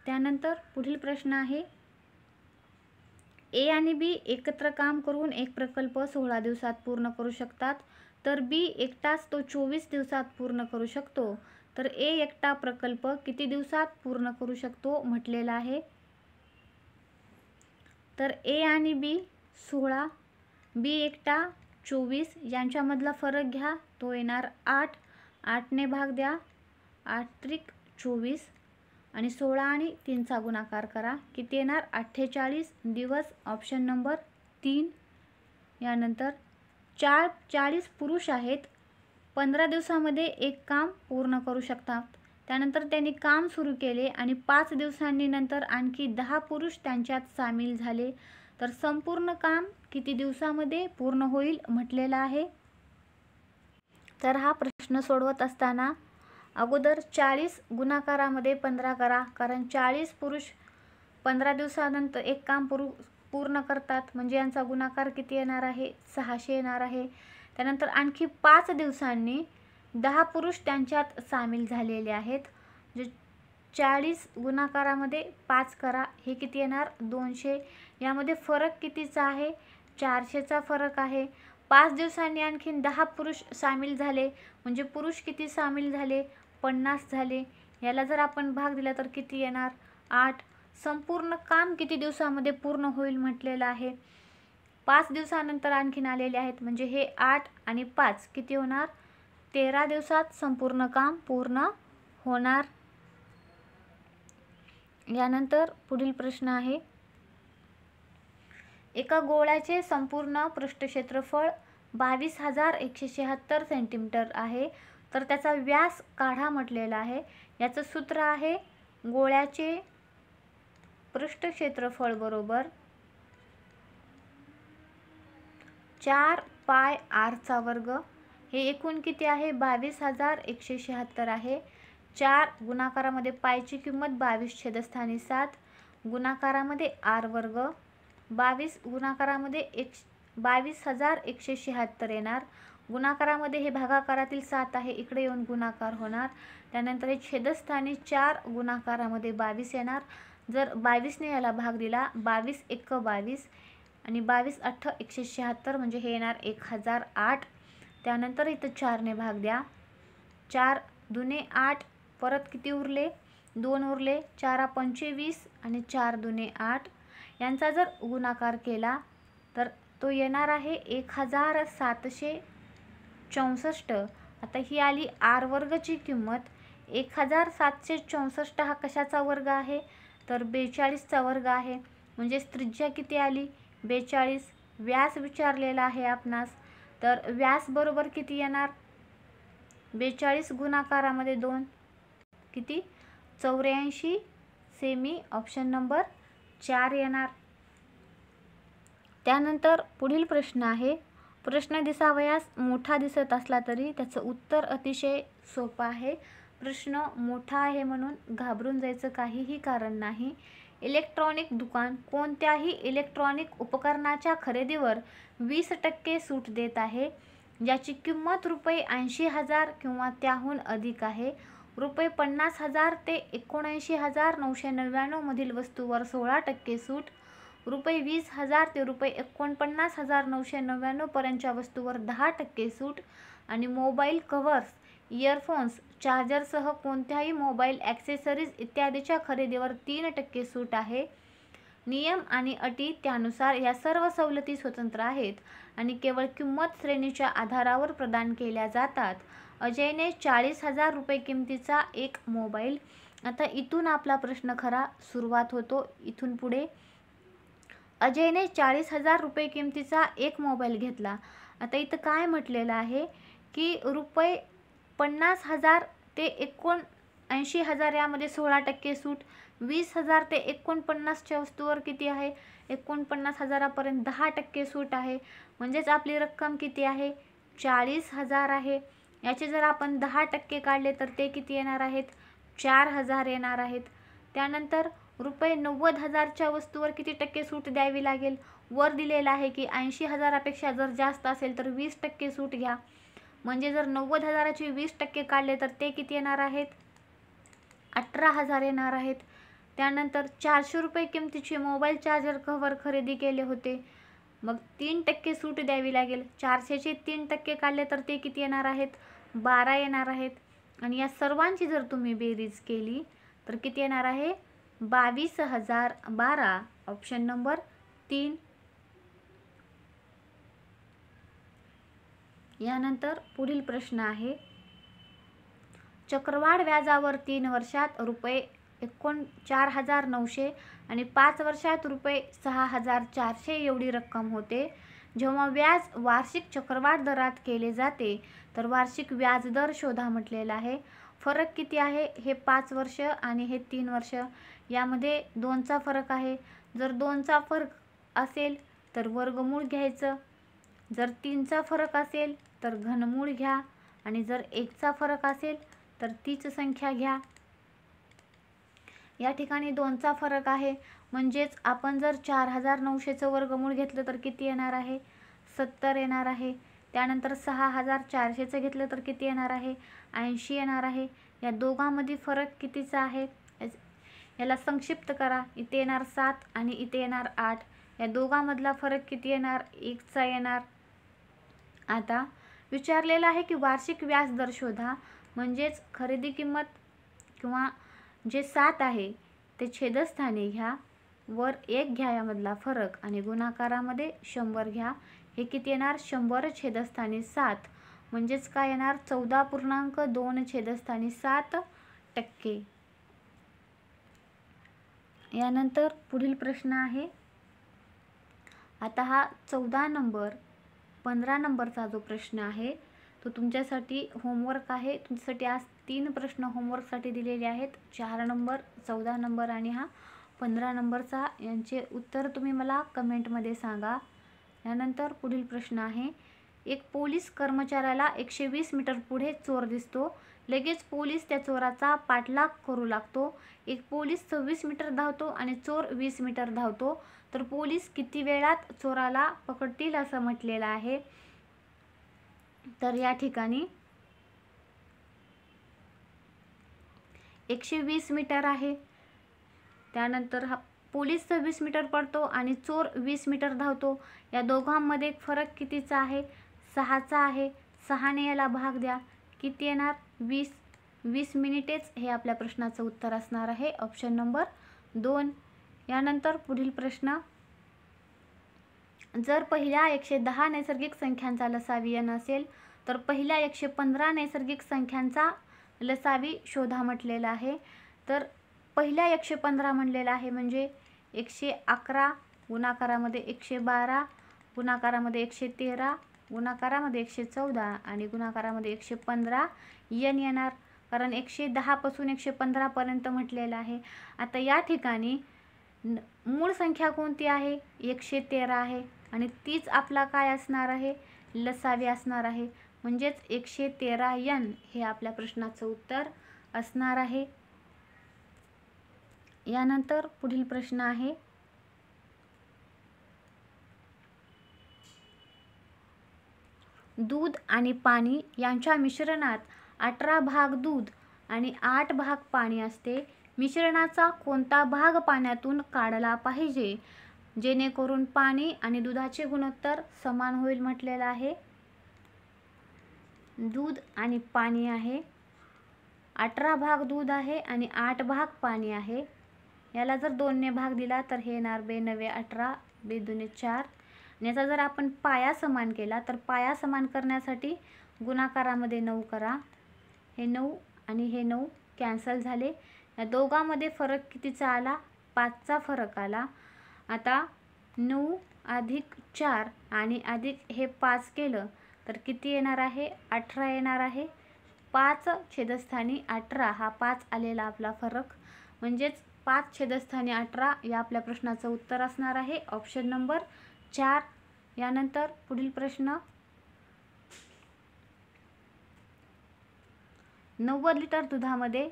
त्यानंतर पुढील प्रश्न आहे ए आणि बी एकत्र काम करून एक प्रकल्प 16 दिवसात पूर्ण करू शकतात तर बी एकटाच तो 24 दिवसात पूर्ण करू शकतो. तर ए एकटा प्रकल्प किती दिवसात पूर्ण करू शकतो म्हटलेला आहे. तर ए आणि बी 16, बी एकटा 24 यांच्यामधला फरक घ्या तो येणार 8. 8ने भाग द्या, 8 त्रिक 24 आणि 16 आणि 3चा गुणाकार करा किती येणार 48 दिवस. Option number 3. यानंतर 40 पुरुष आहेत 15 दिवसामध्ये एक काम पूर्ण करू शकतात. त्यानंतर त्यांनी काम सुरू केले आणि 5 दिवसांनी नंतर आणखी 10 पुरुष त्यांच्यात सामील झाले तर संपूर्ण काम किती दिवसामध्ये पूर्ण होईल म्हटलेलं आहे. तर हा प्रश्न सोडवत असताना अगोदर 40 गुणाकारामध्ये 15 करा कारण 40 पुरुष 15 दिवसानंतर एक काम पूर्ण करतात म्हणजे यांचा गुणाकार किती येणार आहे 600 येणार आहे. त्यानंतर आणखी 5 दिवसांनी 10 पुरुष त्यांच्यात सामील झालेले आहेत. जे 40 गुणाकारामध्ये 5 करा हे किती येणार 200. यामध्ये फरक कितीचा आहे 400चा फरक आहे. 5 दिवसांनी आणखीन 10 पुरुष सामील झाले म्हणजे पुरुष किती सामील झाले 50 झाले. याला जर आपण भाग दिला तर किती येणार 8. संपूर्ण काम किती दिवसामध्ये पूर्ण होईल म्हटलेलं आहे 5 दिवसानंतर आणखीन आलेले आहेत म्हणजे हे 8 आणि 5 किती होणार 13 दिवसात संपूर्ण काम पूर्ण होणार. यानंतर पुढील प्रश्न आहे एका गोळ्याचे संपूर्ण पृष्ठ क्षेत्रफळ 22,176 सेंटीमीटर आहे तर त्याचा व्यास काढा म्हटलेला आहे. याचं सूत्र आहे गोळ्याचे पृष्ठ क्षेत्रफळ बरोबर 4 पाय आरचा वर्ग. हे एकूण किती आहे 22,176 आहे. 4 गुणाकारामध्ये पायची किंमत 22 छेदस्थानी 7 गुणाकारामध्ये आर वर्ग 22 गुणाकारामध्ये 22,176 येणार. गुणाकारामध्ये हे भागाकारातील 7 आहे इकडे येऊन गुणाकार होणार. त्यानंतर हे छेदस्थानी 4 गुणाकारामध्ये 22 येणार. जर 22ने याला भाग दिला 22 एक 22 आणि 22 8 176 म्हणजे हे येणार 1008. त्यानंतर इथं 4ने भाग द्या 4 दुने 8 परत किती उरले 2 उरले 4 25 आणि 4 दुने 8 यांचा जर गुणाकार केला तर तो येणार आहे 1764. आता ही आली आर वर्गची किंमत 1764 हा कशाचा वर्ग आहे तर 42चा वर्ग आहे म्हणजे त्रिज्या किती आली 42. व्यास विचारलेला आहे आपणास तर व्यास बरोबर किती येणार 42 गुणाकारामध्ये 2 किती 84 सेमी. ऑप्शन नंबर 4 येणार. त्यानंतर पुढील प्रश्न आहे प्रश्न दिसावयास मोठा दिसत असला तरी त्याचं उत्तर अतिशय सोपं आहे. प्रश्न मोठा आहे म्हणून घाबरून जायचं काहीही कारण नाही. इलेक्ट्रॉनिक दुकान कोणत्याही इलेक्ट्रॉनिक उपकरणाच्या खरेदीवर 20% सूट देत आहे. ज्याची किंमत रुपये 80,000 किंवा त्याहून अधिक आहे. रुपये 50,000 ते 79,999 मधील वस्तूवर 16% सूट. रुपये 20,000 ते रुपये 49,999 पर्यंतच्या वस्तूवर 10% सूट. आणि मोबाईल कव्हर्स, इयरफोन्स, चार्जरसह कोणत्याही मोबाईल ॲक्सेसरीज इत्यादीच्या खरेदीवर 3% सूट आहे. नियम आणि अटी त्यानुसार या सर्व सवलती स्वतंत्र आहेत आणि केवळ किंमत श्रेणीच्या आधारावर प्रदान केल्या जातात. अजयने 40,000 रुपये किमतीचा एक मोबाईल. आता इथून आपला प्रश्न खरा सुरुवात होतो. इथून पुढे अजयने 40,000 रुपये किमतीचा एक मोबाईल घेतला. आता इथं काय म्हटलेलं आहे की रुपये 50,000 ते 79,000 यामध्ये 16% सूट. 20,000 ते 49च्या वस्तूवर किती आहे, 49,000पर्यंत 10% सूट आहे. म्हणजेच आपली रक्कम किती आहे, 40,000 आहे. याचे जर आपण 10% काढले तर ते किती येणार आहेत, 4,000 येणार आहेत. त्यानंतर रुपये 90,000च्या वस्तूवर किती टक्के सूट द्यावी लागेल. वर दिलेलं आहे की 80,000पेक्षा जर जास्त असेल तर 20% सूट घ्या. म्हणजे जर 90,000चे 20% काढले तर ते किती येणार आहेत, 18,000 येणार आहेत. त्यानंतर 400 रुपये किमतीचे मोबाईल चार्जर कव्हर खरेदी केले होते. मग 3% सूट द्यावी लागेल. 400चे 3% काढले तर ते किती येणार आहेत, 12 येणार आहेत. आणि या सर्वांची जर तुम्ही बेरीज केली तर किती येणार आहे, 22,012. Option number 3. यानंतर पुढील प्रश्न आहे, चक्रवाढ व्याजावर 3 वर्षात रुपये 4,900 आणि 5 वर्षात रुपये 6,400 एवढी रक्कम होते. जेव्हा व्याज वार्षिक चक्रवाढ दरात केले जाते तर वार्षिक व्याजदर शोधा म्हटलेला आहे. फरक किती आहे, हे 5 वर्ष आणि हे 3 वर्ष. यामध्ये 2चा फरक आहे. जर 2चा फरक असेल तर वर्गमूळ घ्यायचं. जर 3चा फरक असेल तर घनमूळ घ्या. आणि जर 1चा फरक असेल तर तीच संख्या घ्या. या ठिकाणी 2चा फरक आहे. म्हणजेच आपण जर 4,900चं वर्गमूळ घेतलं तर किती येणार आहे, 70 येणार आहे. त्यानंतर 6,400चं घेतलं तर किती येणार आहे, 80 येणार आहे. या दोघांमध्ये फरक कितीचा आहे, याला संक्षिप्त करा. इथे येणार 7 आणि इथे येणार 8. या दोघांमधला फरक किती येणार, 1चा येणार. आता विचारलेलं आहे की वार्षिक व्याज दर शोधा. म्हणजेच खरेदी किंमत किंवा जे 7 आहे ते छेदस्थानी घ्या, वर 1 घ्या यामधला फरक आणि गुणाकारामध्ये 100 घ्या. हे किती येणार, 100 छेदस्थानी 7. म्हणजेच काय येणार, 14.2 छेदस्थानी 7%. यानंतर पुढील प्रश्न आहे, आता हा 14 नंबर 15 नंबरचा जो प्रश्न आहे तो तुमच्यासाठी होमवर्क आहे. तुमच्यासाठी आज 3 प्रश्न होमवर्कसाठी दिलेले आहेत, 4 नंबर, 14 नंबर आणि हा 15 नंबरचा. यांचे उत्तर तुम्ही मला कमेंटमध्ये सांगा. यानंतर पुढील प्रश्न आहे, एक पोलीस कर्मचाऱ्याला 120 मीटर पुढे चोर दिसतो. लगेच पोलीस त्या चोराचा पाठलाग करू लागतो. एक पोलीस 26 मीटर धावतो आणि चोर 20 मीटर धावतो. तर पोलीस किती वेळात चोराला पकडतील असं म्हटलेलं आहे. तर या ठिकाणी 120 मीटर आहे. त्यानंतर हा पोलीस 26 मीटर पडतो आणि चोर 20 मीटर धावतो. या दोघांमध्ये फरक कितीचा आहे, 6चा आहे. 6ने याला भाग द्या, किती येणार, 20. 20 मिनिटेच हे आपल्या प्रश्नाचं उत्तर असणार आहे. Option number 2. यानंतर पुढील प्रश्न, जर पहिल्या 110 नैसर्गिक संख्यांचा लसावी n असेल तर पहिल्या 115 नैसर्गिक संख्यांचा लसावी शोधा म्हटलेला आहे. तर पहिल्या 115 म्हणलेला आहे म्हणजे 111, गुणाकारामध्ये 112, गुणाकारामध्ये 113, गुणाकारामध्ये 114 आणि गुणाकारामध्ये 115 n येणार. कारण 110 पासून 115 पर्यंत म्हटलेलं आहे. आता या ठिकाणी मूळ संख्या कोणती आहे, 113 आहे आणि तीच आपला काय असणार आहे, लसावी असणार आहे. म्हणजेच 113 n हे आपल्या प्रश्नाचं उत्तर असणार आहे. यानंतर पुढील प्रश्न आहे, दूध आणि पाणी यांच्या मिश्रणात 18 भाग दूध आणि 8 भाग पाणी असते. मिश्रणाचा कोणता भाग पाण्यातून काढला पाहिजे जेणेकरून पाणी आणि दुधाचे गुणोत्तर समान होईल म्हटलेलं आहे. दूध आणि पाणी आहे, 18 भाग दूध आहे आणि 8 भाग पाणी आहे. याला जर 2 ने भाग दिला तर हे येणार 2 9 18 2 2 4. याचा जर आपण पाया समान केला तर पाया समान करण्यासाठी गुणाकारामध्ये 9 करा. हे 9 आणि हे 9 कॅन्सल झाले. या दोघांमध्ये फरक कितीचा आला? 5चा फरक आला. आता 9 अधिक 4 आणि अधिक हे 5 केलं तर किती येणार आहे? 18 येणार आहे. 5 छेदस्थानी 18 हा 5 आलेला आपला फरक, म्हणजेच 5 छेदस्थानी 18 या आपल्या प्रश्नाचं उत्तर असणार आहे ऑप्शन नंबर 4. यानंतर पुढील प्रश्न, 90 लिटर दुधामध्ये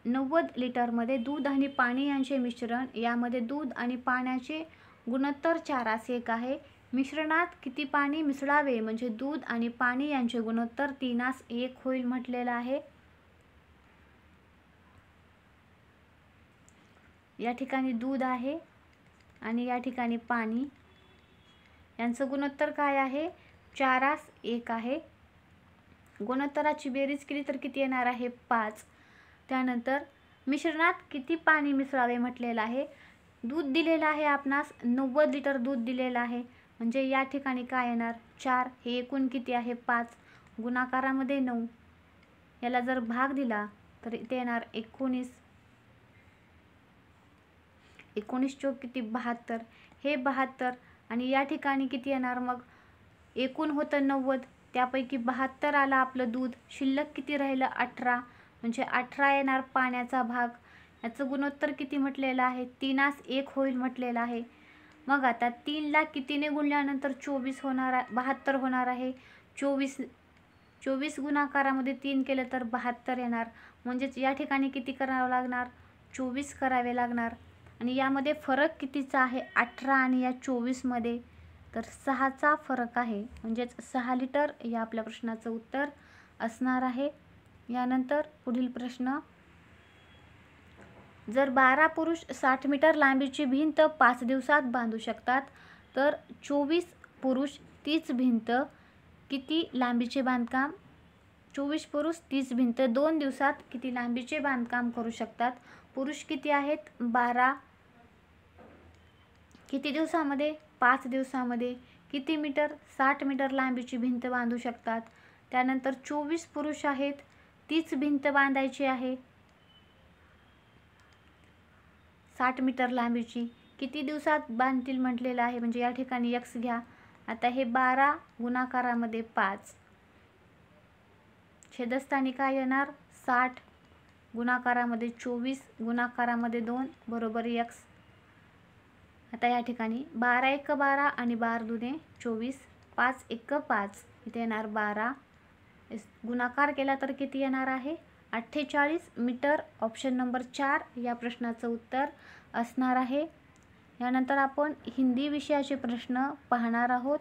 90 लिटरमध्ये दूध आणि पाणी यांचे मिश्रण, यामध्ये दूध आणि पाण्याचे गुणोत्तर 4:1 आहे. मिश्रणात किती पाणी मिसळावे म्हणजे दूध आणि पाणी यांचे गुणोत्तर 3:1 होईल म्हटलेलं आहे. या ठिकाणी दूध आहे आणि या ठिकाणी पाणी, यांचं गुणोत्तर काय आहे? 4:1 आहे. गुणोत्तराची बेरीज केली तर किती येणार आहे? 5. त्यानंतर मिश्रणात किती पाणी मिसळावे म्हटलेलं आहे. दूध दिलेलं आहे आपणास, 90 लिटर दूध दिलेलं आहे, म्हणजे या ठिकाणी काय येणार? 4. हे एकूण किती आहे? 5. गुणाकारामध्ये 9. याला जर भाग दिला तर इथे येणार 19. 19 चौक किती? 72. हे 72 आणि या ठिकाणी किती येणार? मग एकूण होतं 90, त्यापैकी 72 आला आपलं दूध, शिल्लक किती राहिलं? 18, म्हणजे 18 येणार पाण्याचा भाग. याचं गुणोत्तर किती म्हटलेलं आहे? 3:1 होईल म्हटलेलं आहे. मग आता 3ला कितीने गुणल्यानंतर 24 होणार, 72 होणार आहे. 24 गुणाकारामध्ये 3 केलं तर 72 येणार, म्हणजेच या ठिकाणी किती करावं लागणार? 24 करावे लागणार. आणि यामध्ये फरक कितीचा आहे? 18 आणि या 24 मध्ये तर 6चा फरक आहे, म्हणजेच 6 लिटर या आपल्या प्रश्नाचं उत्तर असणार आहे. यानंतर पुढील प्रश्न, जर 12 पुरुष 60 मीटर लांबीची भिंत 5 दिवसात बांधू शकतात तर 24 पुरुष 30 भिंत किती लांबीचे बांधकाम 24 पुरुष 30 भिंत 2 दिवसात किती लांबीचे बांधकाम करू शकतात? पुरुष किती आहेत? 12. किती दिवसामध्ये? 5 दिवसामध्ये. किती मीटर? 60 मीटर लांबीची भिंत बांधू शकतात. त्यानंतर 24 पुरुष आहेत, 30 भिंत बांधायची आहे 60 मीटर लांबीची. किती दिवसात बांधतील म्हटलेलं आहे, म्हणजे या ठिकाणी x घ्या. आता हे 12 गुणाकारामध्ये 5, छेदस्थानी काय येणार? 60 गुणाकारामध्ये 24 गुणाकारामध्ये 2 बरोबर x. आता या ठिकाणी 12 1 12 आणि 12 दुने 24, 5 1 5 इथे येणार 12. गुणाकार केला तर किती येणार आहे? 48 मीटर. ऑप्शन नंबर 4 या प्रश्नाचं उत्तर असणार आहे. यानंतर आपण हिंदी विषयाचे प्रश्न पाहणार आहोत.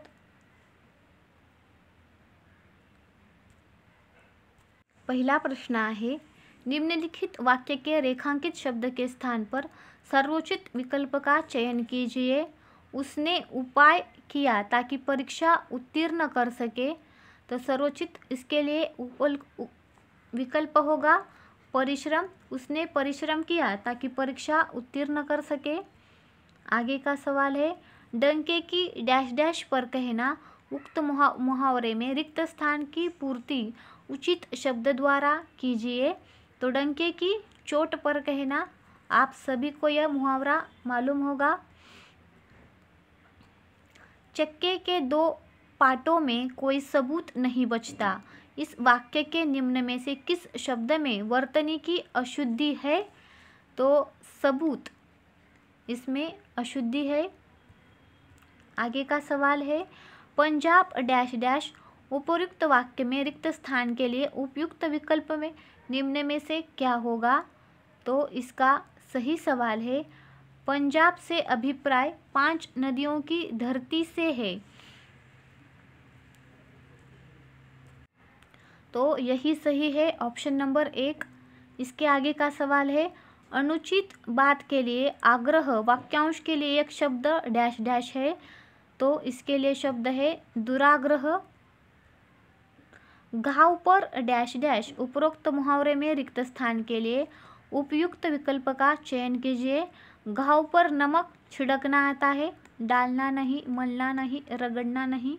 पहला प्रश्न आहे, निम्नलिखित वाक्य के रेखांकित शब्द के स्थान पर सर्वोचित विकल्प का चयन कीजिए. उसने उपाय किया ताकि परीक्षा उत्तीर्ण कर सके. तो सर्वोचित इसके लिए विकल्प होगा परिश्रम. उसने परिश्रम किया ताकि परीक्षा उत्तीर्ण कर सके. आगे का सवाल है, डंके की डैश डैश पर कहना उक्त मुहावरे में रिक्त स्थान की पूर्ति उचित शब्द द्वारा कीजिए. तो डंके की चोट पर कहना, आप सभी को यह मुहावरा मालूम होगा. चक्के के 2 पाटों में कोई सबूत नहीं बचता. इस वाक्य के निम्न में से किस शब्द में वर्तनी की अशुद्धि है? तो सबूत, इसमें अशुद्धि है. आगे का सवाल है, पंजाब डैश डैश उपयुक्त वाक्य में रिक्त स्थान के लिए उपयुक्त विकल्प में निम्न में से क्या होगा? तो इसका सही सवाल है, पंजाब से अभिप्राय 5 नदियों की धरती से है. तो यही सही है, ऑप्शन नंबर 1। इसके आगे का सवाल है, अनुचित बात के लिए आग्रह वाक्यांश के लिए एक शब्द डैश डैश है। तो इसके लिए शब्द है दुराग्रह। घाव पर डैश डैश उपरोक्त मुहावरे में रिक्त स्थान के लिए उपयुक्त विकल्प का चयन कीजिए। घाव पर नमक छिड़कना आता है, डालना नहीं, मलना नहीं, रगड़ना नहीं।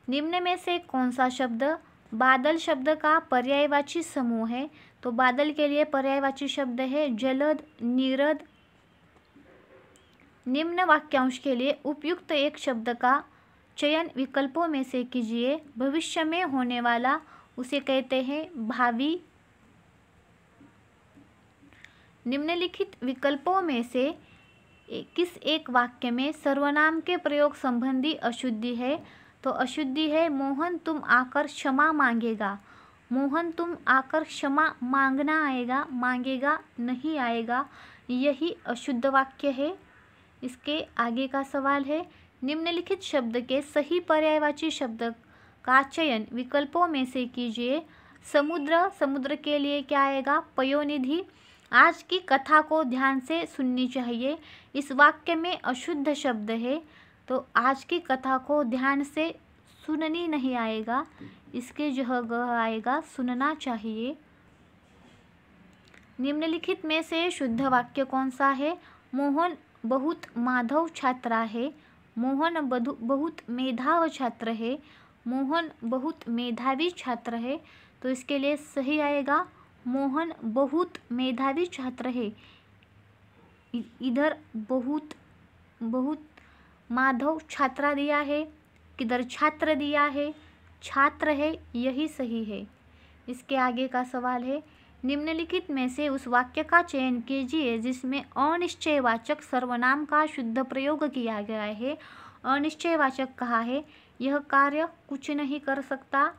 निम्न में से कौन सा शब्द बादल शब्द का पर्यायवाची समूह है? तो बादल के लिए पर्यायवाची शब्द है जलद, नीरद। निम्न वाक्यांश के लिए उपयुक्त एक शब्द का चयन विकल्पों में से कीजिए। भविष्य में होने वाला उसे कहते हैं भावी। निम्नलिखित विकल्पों में से किस एक वाक्य में सर्वनाम के प्रयोग संबंधी अशुद्धि है? तो अशुद्धि है मोहन तुम आकर क्षमा मांगेगा। मोहन तुम आकर क्षमा मांगना आएगा, मांगेगा नहीं आएगा, यही अशुद्ध वाक्य है। इसके आगे का सवाल है, निम्नलिखित शब्द के सही पर्यायवाची शब्द का चयन विकल्पों में से कीजिए। समुद्र, समुद्र के लिए क्या आएगा? पयोनिधि। आज की कथा को ध्यान से सुननी चाहिए। इस वाक्य में अशुद्ध शब्द है, तो आज की कथा को ध्यान से सुननी नहीं आएगा, इसके जगह आएगा सुनना चाहिए। निम्नलिखित में से शुद्ध वाक्य कौन सा है? मोहन बहुत माधव छात्रा है। मोहन बहुत मेधाव छात्र है। मोहन बहुत मेधावी छात्र है। तो इसके लिए सही आएगा मोहन बहुत मेधावी छात्र है। इधर बहुत माधव छात्रा दिया है, किधर छात्र दिया है, छात्र है, यही सही है। इसके आगे का सवाल है, निम्नलिखित में से उस वाक्य का चयन कीजिए जिसमें अनिश्चयवाचक सर्वनाम का शुद्ध प्रयोग किया गया है। अनिश्चयवाचक कहा है, यह कार्य कुछ नहीं कर सकता।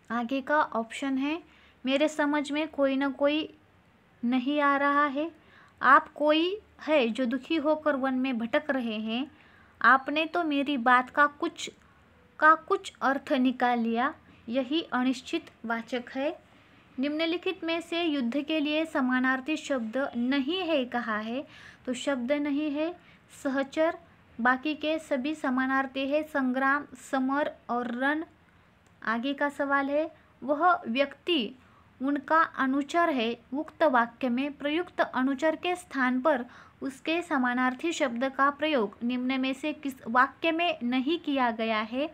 आगे का ऑप्शन है, मेरे समझ में कोई न कोई नहीं आ रहा है। आप कोई है जो दुखी होकर वन में भटक रहे हैं। आपने तो मेरी बात का कुछ अर्थ निकाल लिया, यही अनिश्चित वाचक है। निम्नलिखित में से युद्ध के लिए समानार्थी शब्द नहीं है कहा है, तो शब्द नहीं है सहचर। बाकी के सभी समानार्थी है संग्राम, समर और रण। आगे का सवाल है, वह व्यक्ति उनका अनुचर है। उक्त वाक्य में प्रयुक्त अनुचर के स्थान पर उसके समानार्थी शब्द का प्रयोग निम्न में से किस वाक्य में नहीं किया गया है?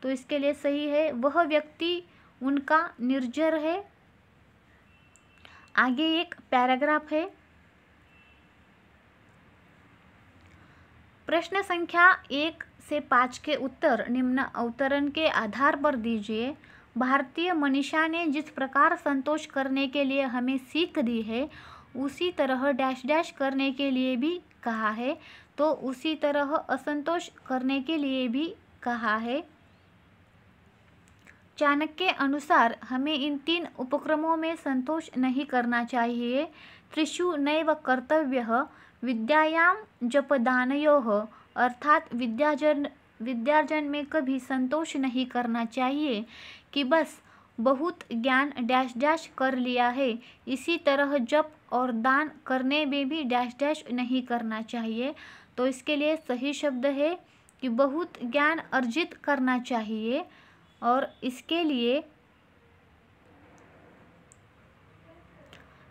तो इसके लिए सही है वह व्यक्ति उनका निर्जर है। आगे एक पैराग्राफ है। प्रश्न संख्या 1 से 5 के उत्तर निम्न अवतरण के आधार पर दीजिए। भारतीय मनीषा ने जिस प्रकार संतोष करने के लिए हमें सीख दी है, उसी तरह डैश डैश करने के लिए भी कहा है। तो उसी तरह असंतोष करने के लिए भी कहा है। चाणक्य के अनुसार हमें इन 3 उपक्रमों में संतोष नहीं करना चाहिए। त्रिषु नैव कर्तव्यः विद्यायां जपदानयोः, अर्थात विद्यार्जन में कभी संतोष नहीं करना चाहिए कि बस बहुत ज्ञान डैश डैश कर लिया है। इसी तरह जप और दान करने में भी डैश डैश नहीं करना चाहिए। तो इसके लिए सही शब्द है कि बहुत ज्ञान अर्जित करना चाहिए, और इसके लिए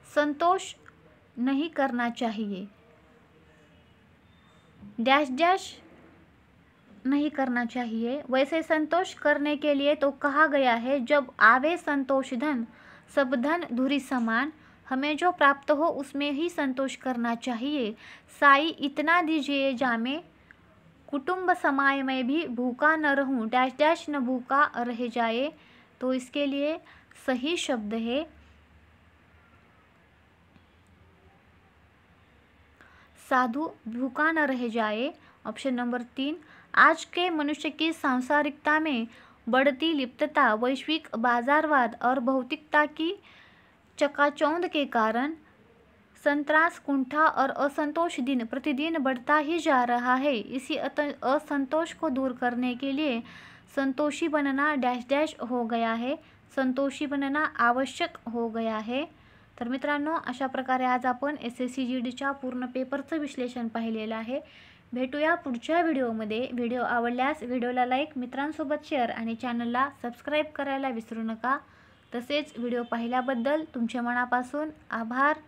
संतोष नहीं करना चाहिए, डैश डैश नहीं करना चाहिए। वैसे संतोष करने के लिए तो कहा गया है, जब आवे संतोष धन सब धन धुरी समान। हमें जो प्राप्त हो उसमें ही संतोष करना चाहिए। साई इतना दीजिए जामे, कुटुंब समाय में भी भूखा न रहूं, डैश डैश न भूखा रह जाए। तो इसके लिए सही शब्द है साधु भूखा न रह जाए, ऑप्शन नंबर 3। आज के मनुष्य की सांसारिकता में बढ़ती लिप्तता, वैश्विक बाजारवाद और भौतिकता की चकाचौंध के कारण संतरास, कुंठा और असंतोष दिन प्रतिदिन बढ़ता ही जा रहा है। इसी असंतोष को दूर करने के लिए संतोषी बनना डैश डैश हो गया है, संतोषी बनना आवश्यक हो गया है। तर मित्रांनो, अशा प्रकारे आज आपण SSC GDच्या पूर्ण पेपरचं विश्लेषण पाहिलेलं आहे। भेटूया पुढच्या व्हिडिओमध्ये। व्हिडिओ आवडल्यास व्हिडिओला लाईक, मित्रांसोबत शेअर आणि चॅनलला सबस्क्राईब करायला विसरू नका। तसेच व्हिडिओ पाहिल्याबद्दल तुमचे मनापासून आभार।